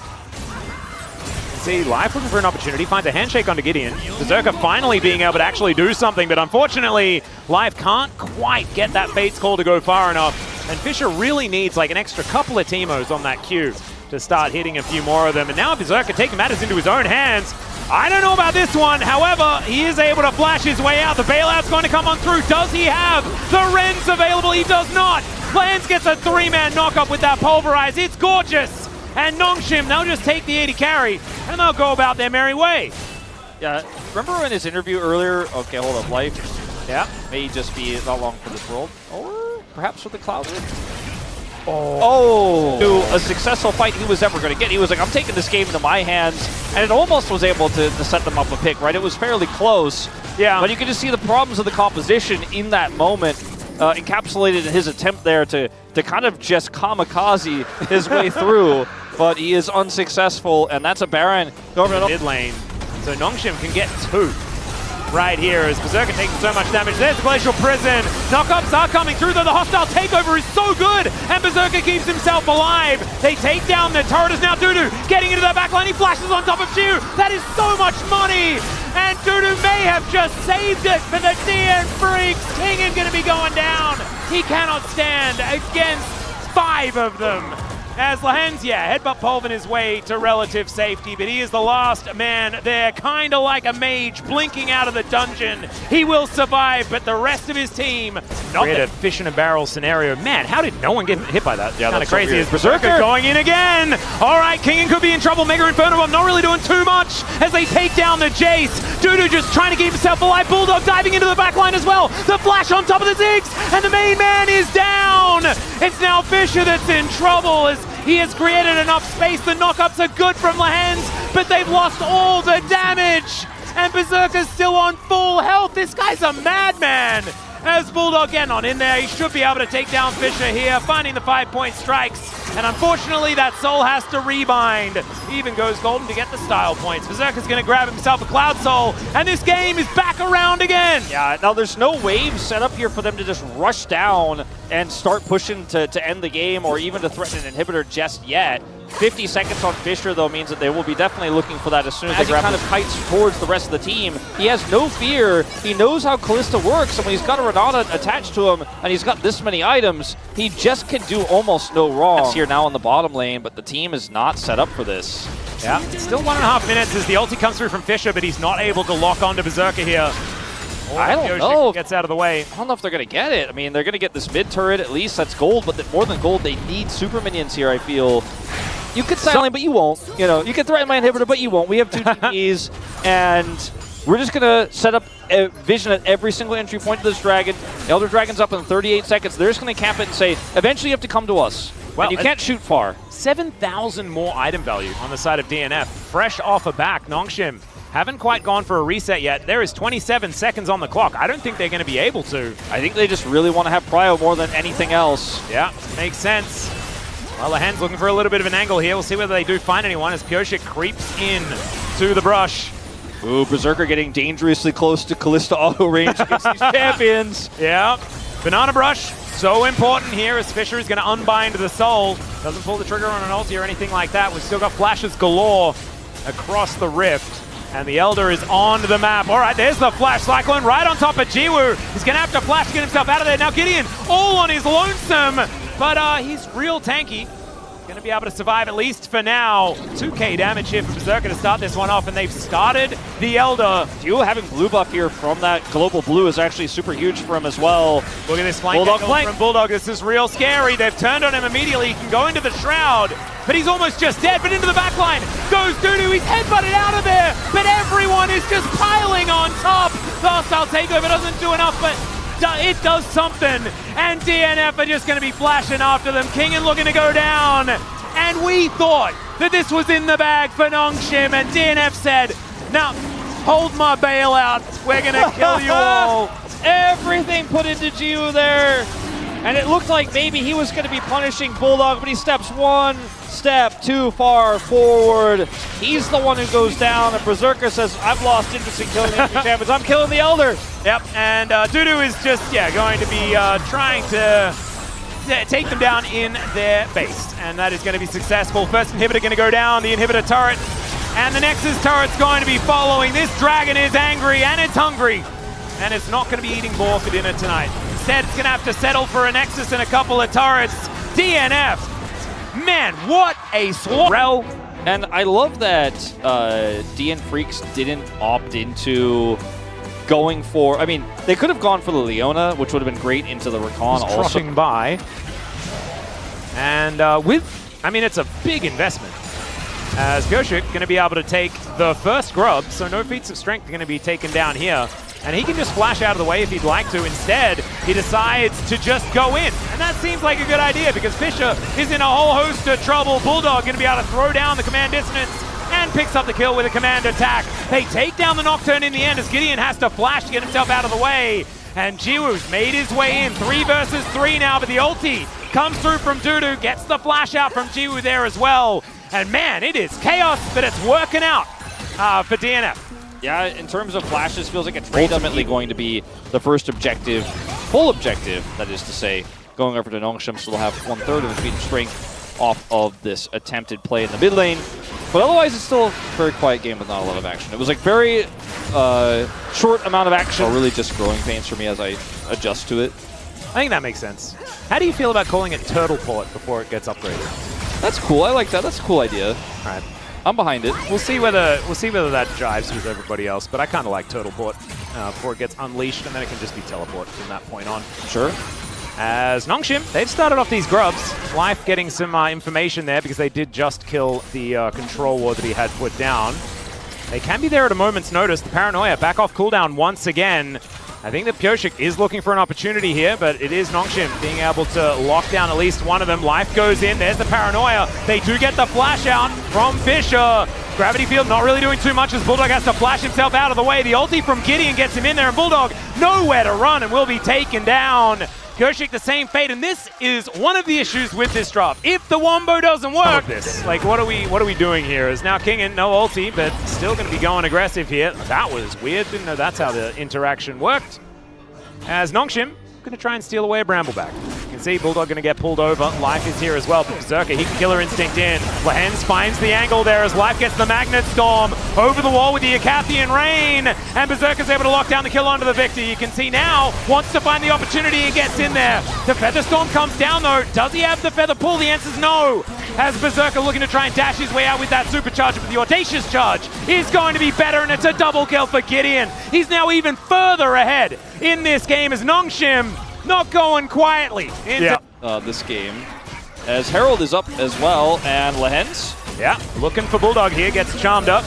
See, Life looking for an opportunity, finds a handshake onto Gideon. Berserker finally being able to actually do something, but unfortunately, Life can't quite get that Fate's Call to go far enough. And Fisher really needs like an extra couple of Teemos on that queue to start hitting a few more of them. And now Berserker taking matters into his own hands. I don't know about this one, however, he is able to flash his way out. The bailout's going to come on through. Does he have the Rens available? He does not. Plans gets a 3-man knock-up with that Pulverize. It's gorgeous. And Nongshim, they'll just take the 80 carry, and they'll go about their merry way. Yeah, remember in his interview earlier, okay, hold up, Life. Yeah. May just be not long for this world. Or perhaps with the Cloud. Oh. To a successful fight he was ever going to get. He was like, I'm taking this game into my hands, and it almost was able to set them up a pick, right? It was fairly close. Yeah. But you can just see the problems of the composition in that moment, encapsulated in his attempt there to kind of just kamikaze his way through, but he is unsuccessful, and that's a Baron over to mid lane. So Nongshim can get 2 right here as Berserker taking so much damage. There's the Glacial Prison. Knockups are coming through, though the hostile takeover is so good, and Berserker keeps himself alive. They take down the turret. Is now Dudu getting into the backline. He flashes on top of Ju. That is so much money, and Dudu may have just saved it for the DN Freaks. King is going to be going down. He cannot stand against 5 of them. As Lahen's, headbutt Polvin his way to relative safety, but he is the last man there, kind of like a mage blinking out of the dungeon. He will survive, but the rest of his team, not a fish in a barrel scenario. Man, how did no one get hit by that? Yeah, kind of that's crazy. So Is Berserker going in again? All right, Kingen could be in trouble. Mega Inferno Bomb not really doing too much as they take down the Jace. Dudu just trying to keep himself alive. Bulldog diving into the back line as well. The flash on top of the Ziggs, and the main man is down. It's now Fisher that's in trouble as he has created enough space. The knockups are good from Lahen's, but they've lost all the damage. And Berserker's still on full health. This guy's a madman. As Bulldog getting on in there, he should be able to take down Fisher here, finding the 5-point strikes. And unfortunately, that Soul has to rebind. He even goes golden to get the style points. Berserker's going to grab himself a Cloud Soul, and this game is back around again. Yeah, now there's no wave set up here for them to just rush down and start pushing to end the game or even to threaten an inhibitor just yet. 50 seconds on Fisher, though, means that they will be definitely looking for that as soon as they grab. He kind of kites towards the rest of the team. He has no fear. He knows how Callista works, and when he's got a Renata attached to him and he's got this many items, he just can do almost no wrong. It's here now in the bottom lane, but the team is not set up for this. Yeah, still 1.5 minutes as the ulti comes through from Fisher, but he's not able to lock onto Berserker here. I don't know. Gets out of the way. I don't know if they're going to get it. I mean, they're going to get this mid turret at least. That's gold, but more than gold, they need super minions here, I feel. You could silent, but you won't. You know, you can threaten my inhibitor, but you won't. We have 2 DPs, and we're just going to set up a vision at every single entry point to this dragon. The Elder Dragon's up in 38 seconds. They're just going to camp it and say, eventually you have to come to us. Well, and you can't shoot far. 7,000 more item value on the side of DNF. Fresh off a back, Nongshim haven't quite gone for a reset yet. There is 27 seconds on the clock. I don't think they're going to be able to. I think they just really want to have prio more than anything else. Yeah, makes sense. Well, Lahen's looking for a little bit of an angle here. We'll see whether they do find anyone as Pyosik creeps in to the brush. Ooh, Berserker getting dangerously close to Callista auto range against these champions. Yeah, Banana Brush, so important here as Fisher is going to unbind the soul. Doesn't pull the trigger on an ulti or anything like that. We've still got flashes galore across the rift. And the Elder is on the map. All right, there's the flash. Cyclone right on top of Jiwoo. He's going to have to flash to get himself out of there. Now Gideon all on his lonesome. But he's real tanky. Going to be able to survive at least for now. 2k damage here for Berserker to start this one off. And they've started the Elder. Jiwoo having blue buff here from that global blue is actually super huge for him as well. Look at this flank from Bulldog. This is real scary. They've turned on him immediately. He can go into the Shroud. But he's almost just dead, but into the back line goes Dudu. He's headbutted out of there, but everyone is just piling on top. The hostile takeover doesn't do enough, but it does something. And DNF are just going to be flashing after them. Kingen looking to go down. And we thought that this was in the bag for Nongshim, and DNF said, "Now, hold my bailout. We're going to kill you all." Everything put into Jiwoo there. And it looked like maybe he was going to be punishing Bulldog, but he steps one step too far forward. He's the one who goes down, and Berserker says, "I've lost interest in killing the champions. I'm killing the Elder." Yep, and Dudu is just, going to be trying to take them down in their base, and that is going to be successful. First inhibitor going to go down, the inhibitor turret, and the Nexus turret's going to be following. This dragon is angry, and it's hungry, and it's not going to be eating boar for dinner tonight. Instead, it's going to have to settle for a Nexus and a couple of turrets. DNF. Man, what a swell. And I love that DN Freaks didn't opt into going for, I mean, they could have gone for the Leona, which would have been great into the Rakan also. Crossing by. And it's a big investment. As Pyosik going to be able to take the first grub, so no feats of strength are going to be taken down here. And he can just flash out of the way if he'd like to. Instead, he decides to just go in. And that seems like a good idea because Fisher is in a whole host of trouble. Bulldog going to be able to throw down the command dissonance and picks up the kill with a command attack. They take down the Nocturne in the end as Gideon has to flash to get himself out of the way. And Jiwoo's made his way in. 3 versus 3 now, but the ulti comes through from Dudu, gets the flash out from Jiwoo there as well. And man, it is chaos, but it's working out for DNF. Yeah, in terms of flashes, feels like it's ultimately going to be the first objective, full objective, that is to say, going over to Nongshim, so they'll have 1/3 of the feat of strength off of this attempted play in the mid lane. But otherwise, it's still a very quiet game with not a lot of action. It was like very short amount of action. So really just growing pains for me as I adjust to it. I think that makes sense. How do you feel about calling it Turtle Port before it gets upgraded? That's cool. I like that. That's a cool idea. All right. I'm behind it. We'll see whether that jives with everybody else, but I kind of like Turtle Port before it gets unleashed, and then it can just be teleport from that point on. Sure. As Nongshim, they've started off these grubs. Life getting some information there because they did just kill the control ward that he had put down. They can be there at a moment's notice. The Paranoia back off cooldown once again. I think that Pyoshik is looking for an opportunity here, but it is Nongshim being able to lock down at least one of them. Life goes in. There's the Paranoia. They do get the flash out from Fisher. Gravity Field not really doing too much as Bulldog has to flash himself out of the way. The ulti from Gideon gets him in there, and Bulldog nowhere to run and will be taken down. Gershik, the same fate, and this is one of the issues with this drop. If the wombo doesn't work, like what are we doing here? Is now Kingin, no ulti, but still going to be going aggressive here. That was weird. Didn't know that's how the interaction worked. As Nongshim going to try and steal away a Brambleback. You can see Bulldog going to get pulled over. Life is here as well. Berserker, he can Killer Instinct in. Lehens finds the angle there as Life gets the Magnet Storm over the wall with the Acathian Rain. And Berserker's able to lock down the kill onto the Victor. You can see now, wants to find the opportunity and gets in there. The Feather Storm comes down though. Does he have the Feather Pull? The answer's no. As Berserker looking to try and dash his way out with that Supercharge, but the Audacious Charge is going to be better, and it's a double kill for Gideon. He's now even further ahead in this game as Nongshim not going quietly into this game. As Herald is up as well, and Lehens. Yeah, looking for Bulldog here, gets charmed up.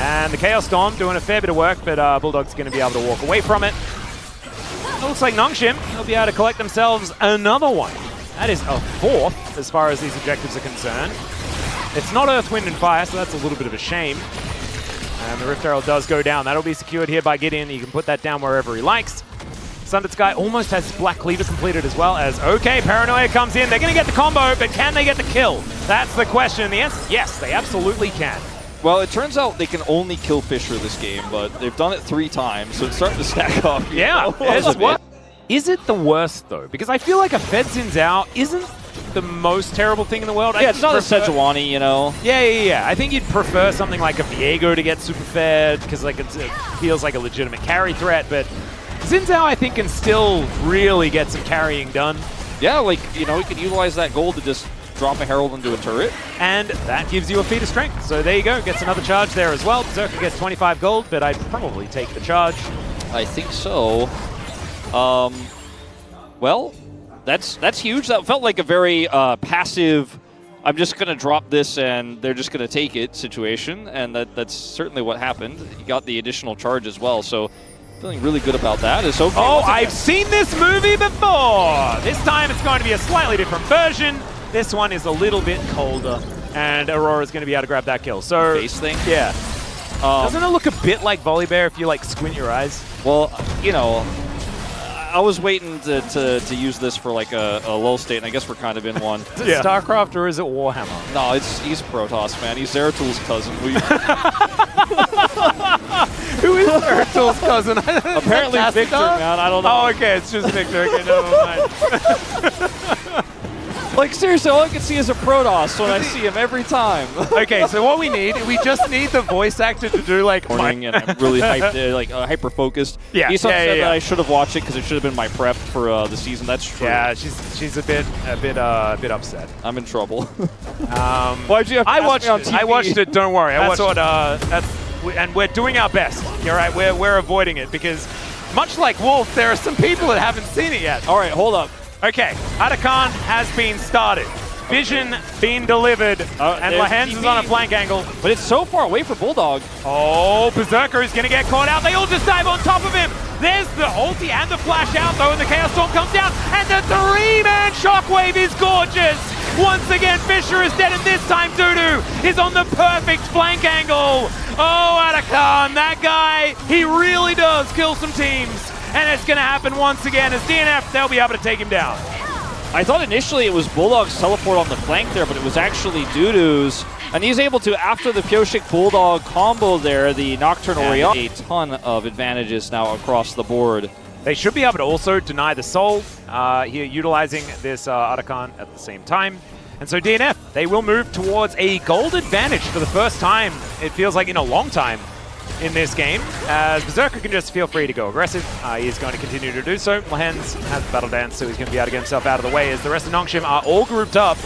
And the Chaos Storm doing a fair bit of work, but Bulldog's going to be able to walk away from it. It looks like Nongshim will be able to collect themselves another one. That is a fourth as far as these objectives are concerned. It's not Earth, Wind, and Fire, so that's a little bit of a shame. And the Rift Herald does go down. That'll be secured here by Gideon. You can put that down wherever he likes. Sundered Sky almost has his Black Cleaver completed as well as, okay, Paranoia comes in. They're going to get the combo, but can they get the kill? That's the question. The answer is yes, they absolutely can. Well, it turns out they can only kill Fisher this game, but they've done it 3 times, so it's starting to stack up. Yeah, what? Is it the worst, though? Because I feel like a Fed Zins out isn't the most terrible thing in the world. Yeah, it's not a Sejuani, you know? Yeah. I think you'd prefer something like a Viego to get super fed, because like it feels like a legitimate carry threat, but Zinzao, I think, can still really get some carrying done. Yeah, like, you know, you could utilize that gold to just drop a Herald into a turret. And that gives you a feat of strength. So there you go, gets another charge there as well. Berserker gets 25 gold, but I'd probably take the charge. I think so. Well, that's huge. That felt like a very passive, I'm just going to drop this and they're just going to take it situation, and that's certainly what happened. You got the additional charge as well, so feeling really good about that. It's okay. Oh, I've seen this movie before! This time it's going to be a slightly different version. This one is a little bit colder, and Aurora's going to be able to grab that kill. So, face thing? Yeah. Doesn't it look a bit like Volibear if you like squint your eyes? Well, you know, I was waiting to use this for like a lull state, and I guess we're kind of in one. Is it StarCraft or is it Warhammer? No, he's Protoss, man. He's Zeratul cousin. Who is Zeratul cousin? Apparently Victor, man. I don't know. Oh, okay. It's just Victor. Okay, never mind. Like, seriously, all I can see is a Protoss when I see him every time. Okay, so what we just need the voice actor to do like... And I'm really hyped, hyper-focused. Yeah, He said that I should have watched it because it should have been my prep for the season. That's true. Yeah, she's a bit upset. I'm in trouble. Why'd you have to ask me on TV? I watched it, don't worry. And we're doing our best. You're right, we're avoiding it because much like Wolf, there are some people that haven't seen it yet. All right, hold up. Okay, Atakan has been started. Vision being delivered, and Lehens is on a flank angle. But it's so far away for Bulldog. Oh, Berserker is going to get caught out. They all just dive on top of him. There's the ulti and the flash out, though, and the Chaos Storm comes down, and the 3-man shockwave is gorgeous. Once again, Fisher is dead, and this time Dudu is on the perfect flank angle. Oh, Atakan, that guy, he really does kill some teams. And it's going to happen once again as DNF, they'll be able to take him down. I thought initially it was Bulldog's teleport on the flank there, but it was actually Dudu's. And he's able to, after the Pyoshik Bulldog combo there, the Nocturne Orion, a ton of advantages now across the board. They should be able to also deny the soul here, utilizing this Atakan at the same time. And so DNF, they will move towards a gold advantage for the first time, it feels like, in a long time in this game, as Berserker can just feel free to go aggressive. He is going to continue to do so. Lehens has the Battle Dance, so he's going to be able to get himself out of the way as the rest of Nongshim are all grouped up.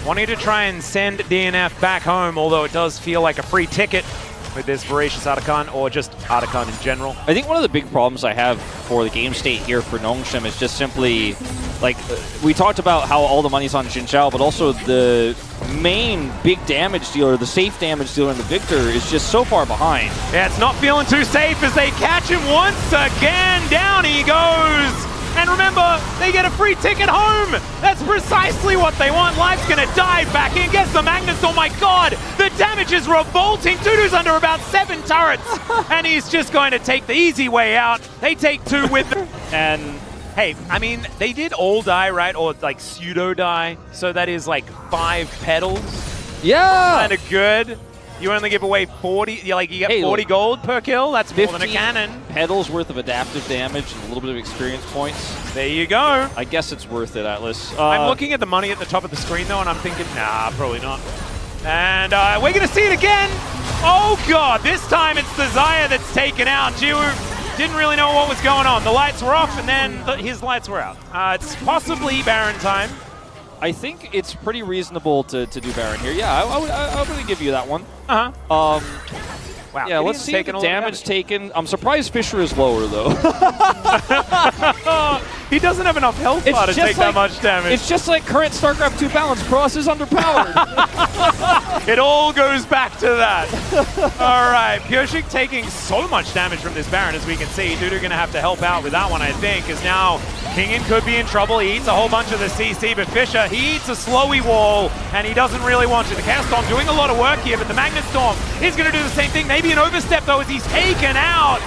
wanting to try and send DNF back home, although it does feel like a free ticket with this Voracious Artican, or just Artican in general. I think one of the big problems I have for the game state here for Nongshim is just simply, like, we talked about how all the money's on Xin Zhao, but also the main big damage dealer, the safe damage dealer in the Victor, is just so far behind. Yeah, it's not feeling too safe as they catch him once again. Down he goes. And remember, they get a free ticket home. That's precisely what they want. Life's gonna dive back in, gets the Magnus. Oh my god, the damage is revolting. Dudu's under about 7 turrets, and he's just going to take the easy way out. They take 2 with them. And hey, I mean, they did all die, right? Or like pseudo die. So that is like 5 petals. Yeah! Kind of good. You only give away 40, you get 40 gold per kill. That's more than a cannon. Petals worth of adaptive damage and a little bit of experience points. There you go. I guess it's worth it, Atlas. I'm looking at the money at the top of the screen though, and I'm thinking, nah, probably not. And we're gonna see it again. Oh god, this time it's the Xayah that's taken out. Jiwoo didn't really know what was going on. The lights were off, and then his lights were out. It's possibly Baron time. I think it's pretty reasonable to do Baron here. Yeah, I would really give you that one. Uh-huh. Wow. Yeah, let's see the damage taken. I'm surprised Fisher is lower, though. He doesn't have enough health bar to take that much damage. It's just like current StarCraft 2 balance. Cross is underpowered. It all goes back to that. All right, Pyoshik taking so much damage from this Baron, as we can see. Dudu going to have to help out with that one, I think, because now Kingen could be in trouble. He eats a whole bunch of the CC, but Fisher, he eats a slowy wall, and he doesn't really want to. The Chaos Storm doing a lot of work here, but the Magnet Storm is going to do the same thing. Maybe an overstep, though, as he's taken out.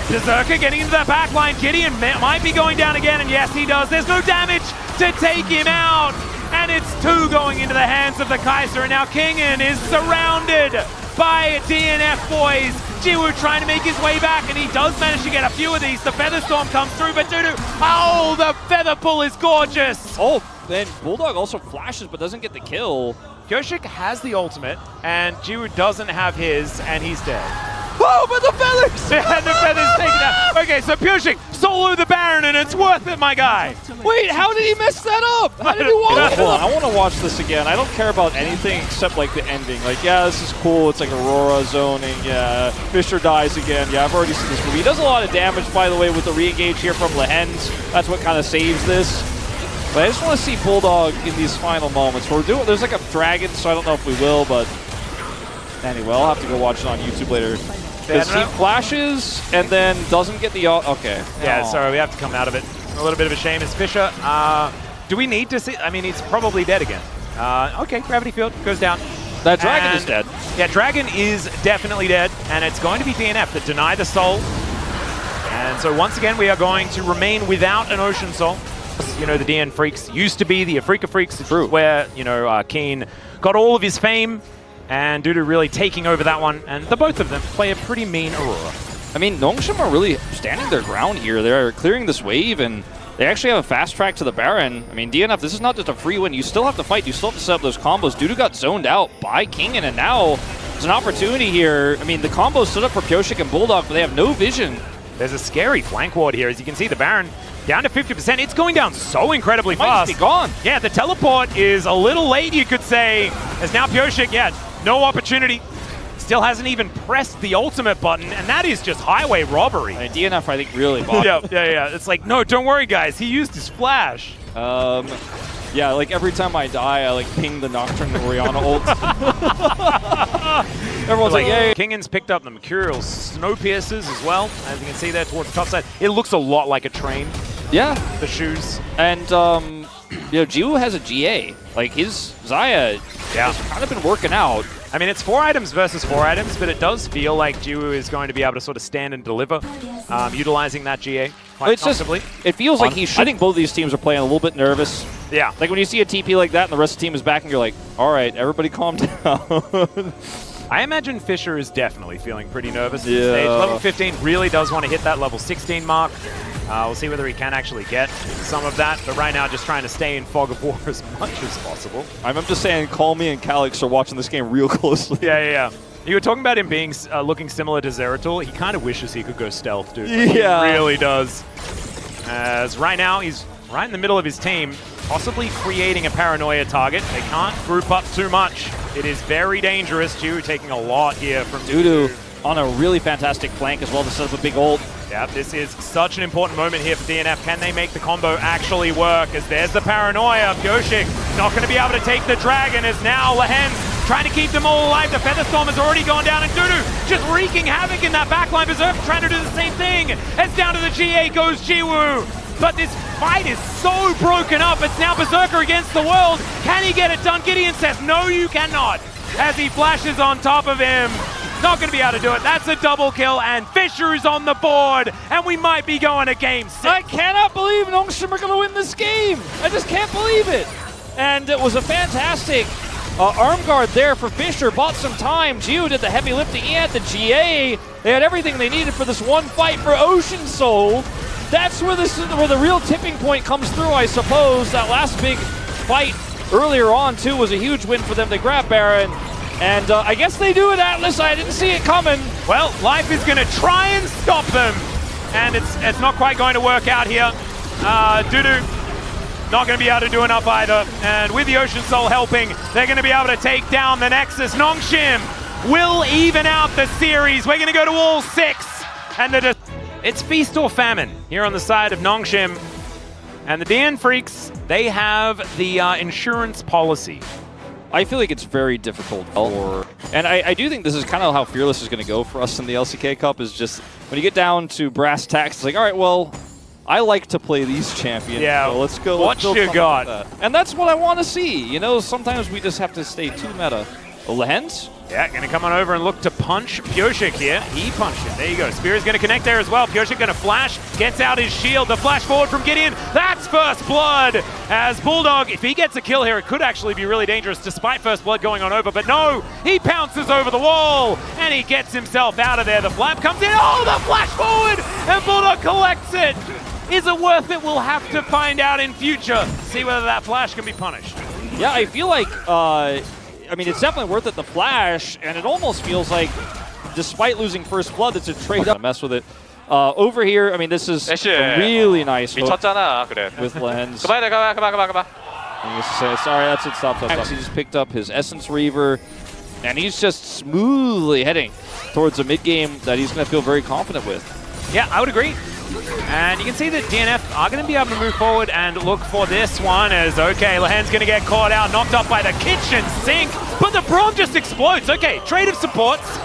Berserker getting into the back line. Gideon might be going down again, and yes, he does. There's no damage to take him out, and it's 2 going into the hands of the Kaiser, and now Kingen is surrounded by DNF boys. Jiwoo trying to make his way back, and he does manage to get a few of these. The Feather Storm comes through, but Dudu, oh, the Feather Pull is gorgeous. Oh, then Bulldog also flashes, but doesn't get the kill. Pyoshik has the ultimate, and Jiwoo doesn't have his, and he's dead. Oh, but the feathers! Yeah, the feathers taken out. Okay, so Pyoshik solo the Baron, and it's worth it, my guy. Wait, how did he mess that up? How did he walk? Hold on, I want to watch this again. I don't care about anything except like the ending. Like, yeah, this is cool. It's like Aurora zoning. Yeah, Fisher dies again. Yeah, I've already seen this movie. He does a lot of damage, by the way, with the re-engage here from Lehens. That's what kind of saves this. But I just want to see Bulldog in these final moments. There's like a dragon, so I don't know if we will, but anyway, I'll have to go watch it on YouTube later. Because he flashes and then doesn't get the... Okay. Yeah, sorry, we have to come out of it. A little bit of a shame is Fisher. Do we need to see... I mean, he's probably dead again. Okay, Gravity Field goes down. That Dragon is dead. Yeah, Dragon is definitely dead, and it's going to be DNF that deny the soul. And so once again, we are going to remain without an Ocean Soul. You know, the DN Freaks used to be the Afrika Freaks, where, you know, Keen got all of his fame. And Dudu really taking over that one, and the both of them play a pretty mean Aurora. I mean, Nongshim are really standing their ground here. They're clearing this wave, and they actually have a fast track to the Baron. I mean, DNF, this is not just a free win. You still have to fight. You still have to set up those combos. Dudu got zoned out by Kingen, and now there's an opportunity here. I mean, the combos stood up for Pyoshik and Bulldog, but they have no vision. There's a scary flank ward here. As you can see, the Baron down to 50%. It's going down so incredibly fast. Might be gone. Yeah, the teleport is a little late, you could say. As now Pyoshik, no opportunity. Still hasn't even pressed the ultimate button, and that is just highway robbery. I mean, DNF, I think, really bought it. Yeah. It's like, no, don't worry, guys. He used his flash. Yeah, like every time I die, I like ping the Nocturne Oriana ult. Everyone's like, hey. Kingen's picked up the Mercurial Snowpiercers as well. As you can see there towards the top side. It looks a lot like a train. Yeah. The shoes. And, you know, Jiwoo has a GA. Like, his Xayah has kind of been working out. I mean, it's 4 items versus 4 items, but it does feel like Jiwoo is going to be able to sort of stand and deliver, utilizing that GA quite comfortably. It feels like I think both of these teams are playing a little bit nervous. Yeah. Like when you see a TP like that and the rest of the team is back and you're like, all right, everybody calm down. I imagine Fisher is definitely feeling pretty nervous at this stage. Level 15 really does want to hit that level 16 mark. We'll see whether he can actually get some of that, but right now just trying to stay in fog of war as much as possible. I'm just saying, Call Me and Calix are watching this game real closely. Yeah. You were talking about him being looking similar to Zeratul. He kind of wishes he could go stealth, dude. Like, yeah. He really does. As right now he's right in the middle of his team, possibly creating a paranoia target. They can't group up too much. It is very dangerous. Jiwoo taking a lot here from Dudu on a really fantastic flank as well to set up a big ult. Yeah, this is such an important moment here for DNF. Can they make the combo actually work? As there's the paranoia. Pyoshik not going to be able to take the dragon as now Lehens trying to keep them all alive. The Featherstorm has already gone down, and Dudu just wreaking havoc in that backline. Berserk trying to do the same thing. As down to the GA goes Jiwoo. But this fight is so broken up. It's now Berserker against the world. Can he get it done? Gideon says, no, you cannot. As he flashes on top of him. Not going to be able to do it. That's a double kill, and Fisher is on the board, and we might be going to game 6. I cannot believe Nongshim are going to win this game. I just can't believe it. And it was a fantastic arm guard there for Fisher. Bought some time. Jiwoo did the heavy lifting. He had the GA. They had everything they needed for this one fight for Ocean Soul. That's where the real tipping point comes through, I suppose. That last big fight earlier on, too, was a huge win for them to grab Baron. And I guess they do it, Atlas. I didn't see it coming. Well, Life is going to try and stop them. And it's not quite going to work out here. Dudu not going to be able to do enough either. And with the Ocean Soul helping, they're going to be able to take down the Nexus. Nongshim will even out the series. We're going to go to all 6. And it's feast or famine here on the side of Nongshim. And the DN Freaks, they have the insurance policy. I feel like it's very difficult and I do think this is kind of how Fearless is going to go for us in the LCK Cup, is just when you get down to brass tacks, it's like, all right, well, I like to play these champions. Yeah, so let's go. What you got? That. And that's what I want to see. You know, sometimes we just have to stay too meta. Lehens? Yeah, going to come on over and look to punch Pyoshik here. He punched it. There you go. Spear is going to connect there as well. Pyoshik going to flash, gets out his shield. The flash forward from Gideon. That's First Blood. As Bulldog, if he gets a kill here, it could actually be really dangerous despite First Blood going on over. But no, he pounces over the wall and he gets himself out of there. The flap comes in. Oh, the flash forward! And Bulldog collects it. Is it worth it? We'll have to find out in future. See whether that flash can be punished. Yeah, I feel like I mean, it's definitely worth it, the flash, and it almost feels like, despite losing First Blood, it's a trade-up. Mess with it. Over here, I mean, this is a really nice hook with Lens. 그만해. Sorry, that's it. Stop. He just picked up his Essence Reaver, and he's just smoothly heading towards a mid-game that he's going to feel very confident with. Yeah, I would agree. And you can see that DNF are going to be able to move forward and look for this one as, okay, Lehen's going to get caught out, knocked up by the kitchen sink, but the Braum just explodes. Okay, trade of supports,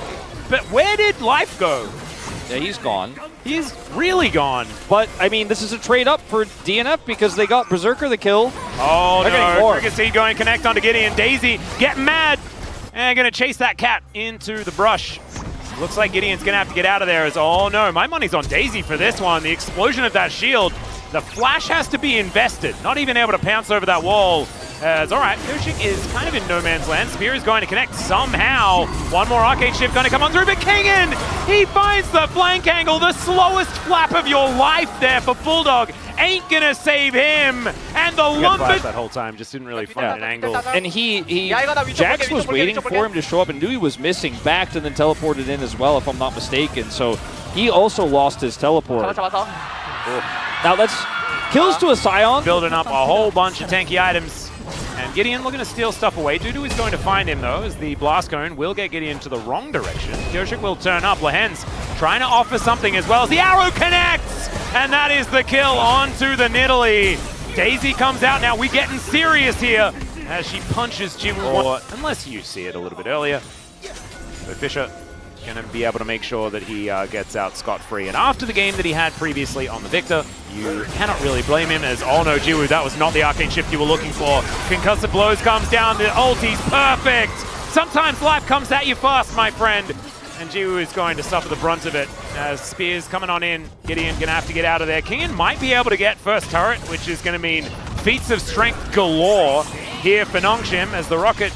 but where did Life go? Yeah, he's gone. He's really gone. But, I mean, this is a trade-up for DNF because they got Berserker the kill. Oh, no. Fricassee going to connect onto Gideon. Daisy getting mad and going to chase that cat into the brush. Looks like Gideon's going to have to get out of there as, oh no, my money's on Daisy for this one. The explosion of that shield. The flash has to be invested. Not even able to pounce over that wall. As, all right, Pyoshik is kind of in no man's land. Spear is going to connect somehow. One more arcade shift going to come on through, but Kingan, he finds the flank angle. The slowest flap of your life there for Bulldog. Ain't gonna save him. And the Lumpet that whole time just didn't really find an angle. And Jax was waiting for him to show up and knew he was missing, backed and then teleported in as well, if I'm not mistaken. So he also lost his teleport. Now that's kills to a Scion. Building up a whole bunch of tanky items. And Gideon looking to steal stuff away. Dudu is going to find him though, as the blast cone will get Gideon to the wrong direction. Pyoshik will turn up. Lehens trying to offer something as well as the arrow connects! And that is the kill onto the Nidalee. Daisy comes out now. We're getting serious here as she punches Jiwoo. Unless you see it a little bit earlier. But Fisher going to be able to make sure that he gets out scot-free. And after the game that he had previously on the Victor, you cannot really blame him as, oh no, Jiwoo, that was not the arcane shift you were looking for. Concussive blows comes down, the ulti's perfect. Sometimes life comes at you fast, my friend. And Jiwoo is going to suffer the brunt of it as Spears coming on in. Gideon going to have to get out of there. Kingan might be able to get first turret, which is going to mean feats of strength galore here for Nongshim as the rocket,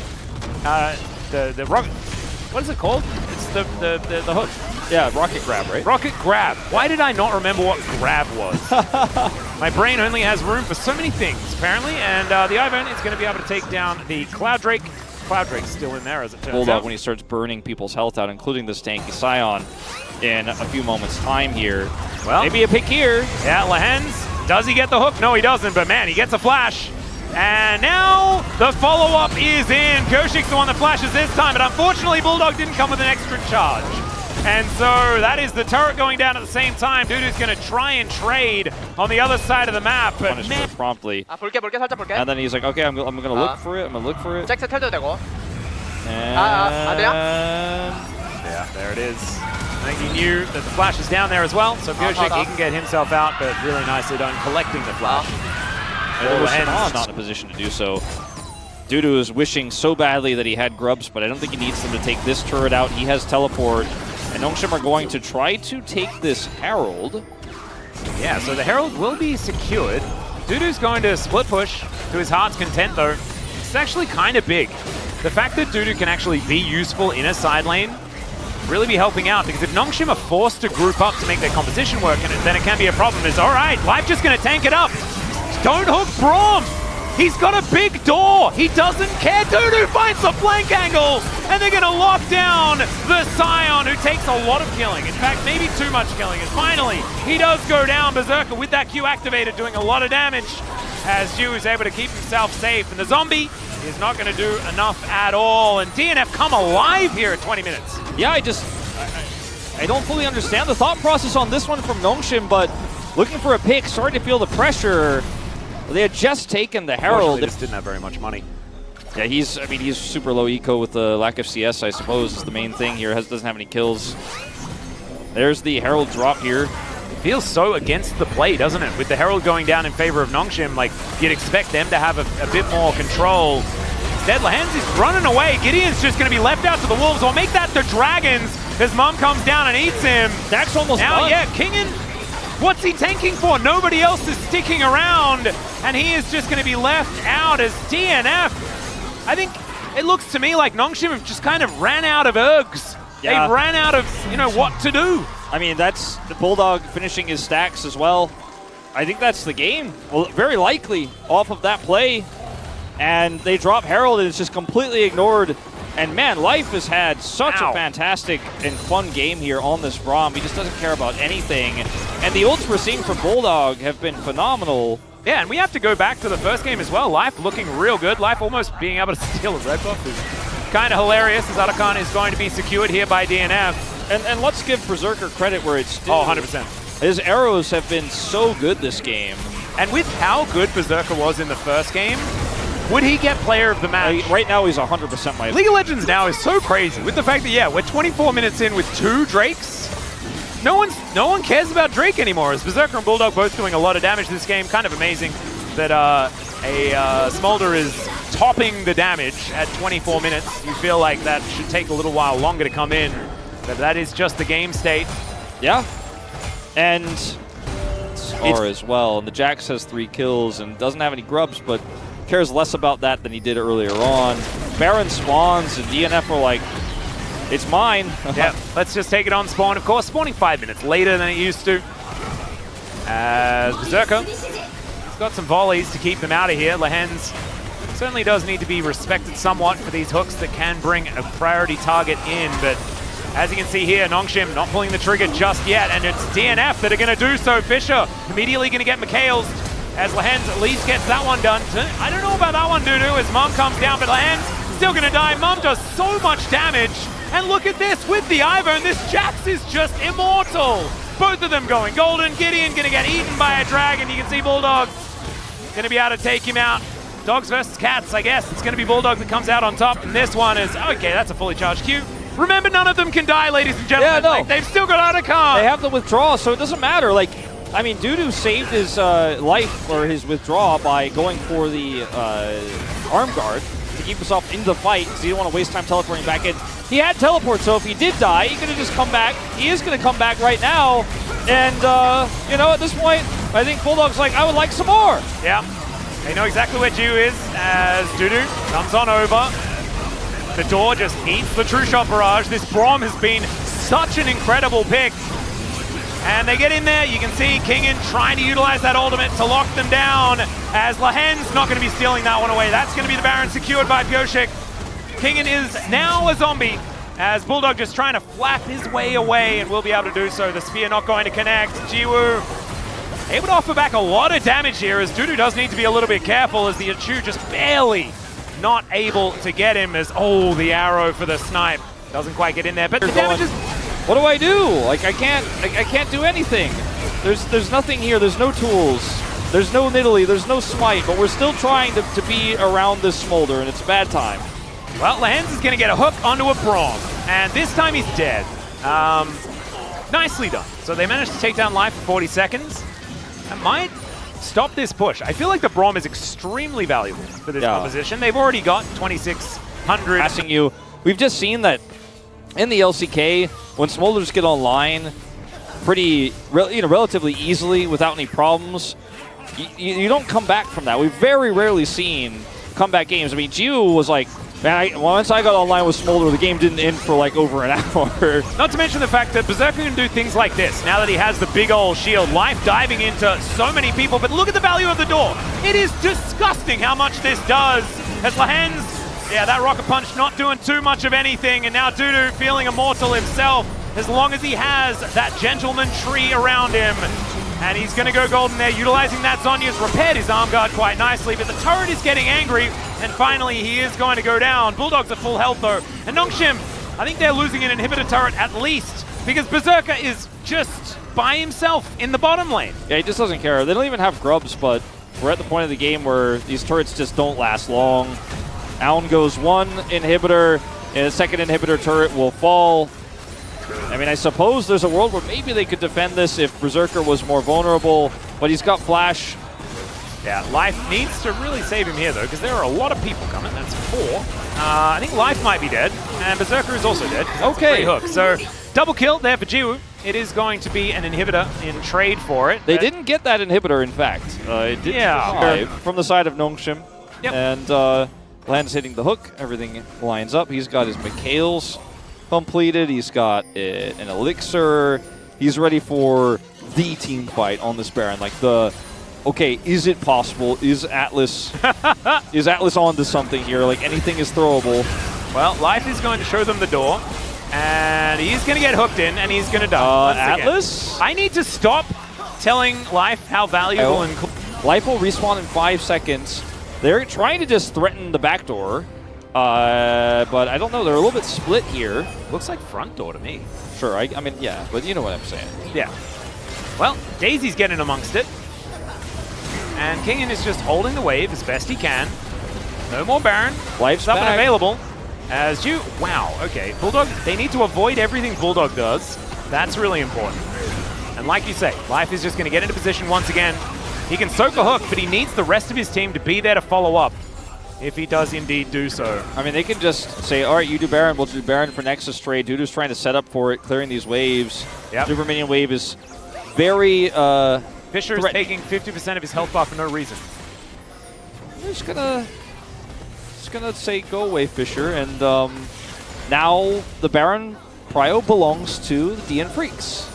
the rocket, what is it called? It's the hook. Yeah, rocket grab, right? Rocket grab. Why did I not remember what grab was? My brain only has room for so many things, apparently. And the Ivern is going to be able to take down the Cloud Drake. Cloud Drake's still in there, as it turns Bulldog out. When he starts burning people's health out, including this tanky Scion, in a few moments' time here. Well, maybe a pick here. Yeah, Lehens Does he get the hook? No, he doesn't, but man, he gets a flash. And now the follow-up is in. Pyoshik's the one that flashes this time, but unfortunately Bulldog didn't come with an extra charge. And so that is the turret going down at the same time. Dudu's going to try and trade on the other side of the map, but man. Promptly. 볼게 살짝 볼게. And then he's like, okay, I'm going to look for it. I'm going to look for it. 잭스 텔도 되고. And yeah, there it is. I think he knew that the flash is down there as well, so Pyoshik, he can get himself out, but really nicely done collecting the flash. Not in a position to do so. Dudu is wishing so badly that he had grubs, but I don't think he needs them to take this turret out. He has teleport, and Nongshim are going to try to take this Herald. Yeah, so the Herald will be secured. Dudu's going to split push to his heart's content, though. It's actually kind of big. The fact that Dudu can actually be useful in a side lane really be helping out, because if Nongshim are forced to group up to make their composition work, then it can be a problem. It's all right, Life just going to tank it up. Don't hook Braum. He's got a big door. He doesn't care. Dudu finds the flank angle, and they're going to lock down the Scion, who takes a lot of killing. In fact, maybe too much killing. And finally, he does go down. Berserker with that Q activated, doing a lot of damage, as Ju is able to keep himself safe. And the zombie is not going to do enough at all. And DNF come alive here at 20 minutes. Yeah, I don't fully understand the thought process on this one from Nongshim, but looking for a pick, starting to feel the pressure. They had just taken the Herald. They just didn't have very much money. Yeah, he's super low eco with the lack of CS, I suppose, is the main thing here. Doesn't have any kills. There's the Herald drop here. It feels so against the play, doesn't it? With the Herald going down in favor of Nongshim, like, you'd expect them to have a bit more control. Instead, Lahens is running away. Gideon's just going to be left out to the Wolves. Or make that the Dragons as Mum comes down and eats him. Dax almost now, done. Yeah, Kingen. What's he tanking for? Nobody else is sticking around, and he is just going to be left out as DNF. I think it looks to me like Nongshim have just kind of ran out of ergs. Yeah. They've ran out of, what to do. I mean, that's the Bulldog finishing his stacks as well. I think that's the game. Well, very likely off of that play. And they drop Herald, and it's just completely ignored. And man, Life has had such a fantastic and fun game here on this Braum. He just doesn't care about anything. And the ults we're seeing from Bulldog have been phenomenal. Yeah, and we have to go back to the first game as well. Life looking real good. Life almost being able to steal a red buff is kind of hilarious, as Arakan is going to be secured here by DNF. And let's give Berserker credit where it's due. Oh, 100%. His arrows have been so good this game. And with how good Berserker was in the first game, would he get player of the match? Right now, he's 100% my... League of Legends now is so crazy with the fact that, yeah, we're 24 minutes in with 2 Drakes. No one cares about Drake anymore, as Berserker and Bulldog both doing a lot of damage this game. Kind of amazing that Smolder is topping the damage at 24 minutes. You feel like that should take a little while longer to come in, but that is just the game state. Yeah. And Scar as well. And the Jax has 3 kills and doesn't have any grubs, but cares less about that than he did earlier on. Baron spawns, and DNF are like, it's mine. Yeah, let's just take it on spawn. Of course, spawning 5 minutes later than it used to. As Berserker, he's got some volleys to keep them out of here. Lahens certainly does need to be respected somewhat for these hooks that can bring a priority target in, but as you can see here, Nongshim not pulling the trigger just yet, and it's DNF that are going to do so. Fisher immediately going to get McHale's, as Lahens at least gets that one done. I don't know about that one, Dudu, as Mum comes down, but Lahens still going to die. Mum does so much damage. And look at this with the Ivor, and this Jax is just immortal. Both of them going golden. Gideon going to get eaten by a dragon. You can see Bulldog going to be able to take him out. Dogs versus cats, I guess. It's going to be Bulldog that comes out on top, and this one is, okay, that's a fully charged Q. Remember, none of them can die, ladies and gentlemen. Yeah, no. Like, they've still got Otacon. They have the withdraw, so it doesn't matter. Like, I mean, Dudu saved his life, or his withdraw, by going for the arm guard to keep himself into the fight, because he didn't want to waste time teleporting back in. He had teleport, so if he did die, he could have just come back. He is going to come back right now. And, at this point, I think Bulldog's like, I would like some more. Yeah. They know exactly where Ju is, as Dudu comes on over. The door just eats the True Shot barrage. This Braum has been such an incredible pick. And they get in there. You can see Kingen trying to utilize that ultimate to lock them down, as Lahen's not going to be stealing that one away. That's going to be the Baron secured by Pyoshik. Kingen is now a zombie, as Bulldog just trying to flap his way away, and will be able to do so. The spear not going to connect. Jiwoo able to offer back a lot of damage here, as Dudu does need to be a little bit careful, as the Achu just barely not able to get him, as, oh, the arrow for the snipe doesn't quite get in there, but the damage is... What do I do? Like, I can't do anything. There's nothing here, there's no tools, there's no Nidalee, there's no smite, but we're still trying to be around this smolder, and it's a bad time. Well, Lehens is going to get a hook onto a Braum, and this time he's dead. Nicely done. So they managed to take down Life for 40 seconds. That might stop this push. I feel like the Braum is extremely valuable for this composition. They've already got 2,600. Passing you. We've just seen that in the LCK, when smolders get online pretty, relatively easily without any problems, you don't come back from that. We've very rarely seen comeback games. I mean, Jiu was like, man, once I got online with Smolder, the game didn't end for like over an hour. Not to mention the fact that Berserker can do things like this. Now that he has the big old shield, Life diving into so many people, but look at the value of the door. It is disgusting how much this does. As Lehens, yeah, that rocket punch not doing too much of anything, and now Dudu feeling immortal himself, as long as he has that gentleman tree around him. And he's going to go golden there, utilizing that. Zhonya's repaired his arm guard quite nicely, but the turret is getting angry, and finally he is going to go down. Bulldog's at full health though, and Nongshim, I think they're losing an inhibitor turret at least, because Berserker is just by himself in the bottom lane. Yeah, he just doesn't care. They don't even have grubs, but we're at the point of the game where these turrets just don't last long. Aun goes one inhibitor, and the second inhibitor turret will fall. I mean, I suppose there's a world where maybe they could defend this if Berserker was more vulnerable, but he's got Flash. Yeah, Life needs to really save him here, though, because there are a lot of people coming. That's 4. I think Life might be dead, and Berserker is also dead. Okay. 3 hooks. So, double kill there for Jiwoo. It is going to be an inhibitor in trade for it. They didn't get that inhibitor, in fact. It didn't survive from the side of Nongshim. Yep. And Lan's hitting the hook. Everything lines up. He's got his Mikhails completed. He's got an elixir. He's ready for the team fight on this Baron. Like okay, is it possible? Is Atlas onto something here? Like, anything is throwable. Well, Life is going to show them the door, and he's going to get hooked in, and he's going to die. Atlas? I need to stop telling Life how valuable and cool. Life will respawn in 5 seconds. They're trying to just threaten the back door. But I don't know, they're a little bit split here. Looks like front door to me. Sure, I mean, yeah, but you know what I'm saying. Yeah. Well, Daisy's getting amongst it. And Kingen is just holding the wave as best he can. No more Baron. Life's up back. and available. As you, wow, okay. Bulldog, they need to avoid everything Bulldog does. That's really important. And like you say, Life is just going to get into position once again. He can soak a hook, but he needs the rest of his team to be there to follow up, if he does indeed do so. I mean, they can just say, all right, you do Baron, we'll do Baron for Nexus trade. Dudu's trying to set up for it, clearing these waves. Yep. Super Minion wave is very Fisher is taking 50% of his health bar for no reason. I'm just gonna say go away, Fisher, and now the Baron Prio belongs to the DN Freaks.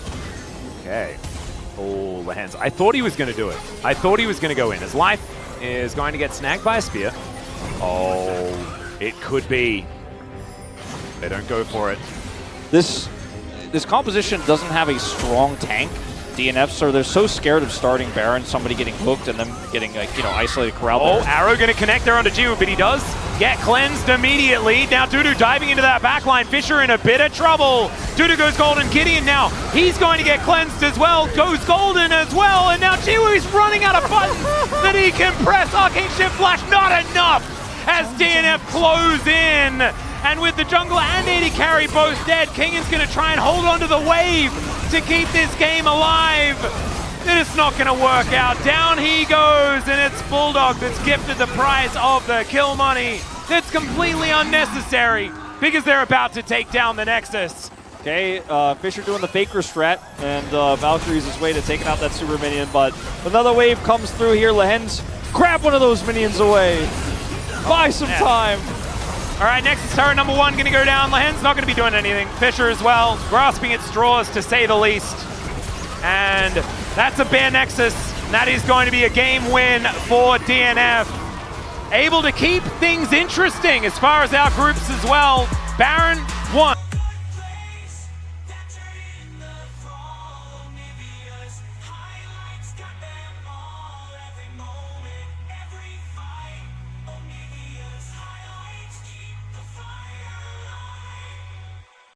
Okay. Oh, Lehens. I thought he was going to do it. I thought he was going to go in. His Life is going to get snagged by a spear. Oh, it could be. They don't go for it. This composition doesn't have a strong tank. DNFs, so they're so scared of starting Baron, somebody getting hooked and them getting, like, isolated, corralled. Oh, Arrow going to connect there onto Jiwoo, but he does get cleansed immediately. Now Dudu diving into that backline. Fisher in a bit of trouble. Dudu goes golden. Gideon now, he's going to get cleansed as well. Goes golden as well, and now Jiwoo is running out of buttons that he can press. Arcane Shift Flash, not enough as DNF close in. And with the jungler and AD carry both dead, Kingan's going to try and hold onto the wave to keep this game alive. It's not going to work out. Down he goes, and it's Bulldog that's gifted the prize of the kill money. That's completely unnecessary because they're about to take down the Nexus. Okay, Fisher doing the Faker strat, and Valkyrie's his way to taking out that super minion, but another wave comes through here. Lehens, grab one of those minions away. Buy some time. All right, Nexus turret number 1 going to go down. Lehen's not going to be doing anything. Fisher as well, grasping at straws to say the least. And that's a bare Nexus. That is going to be a game win for DNF. Able to keep things interesting as far as our groups as well. Baron 1.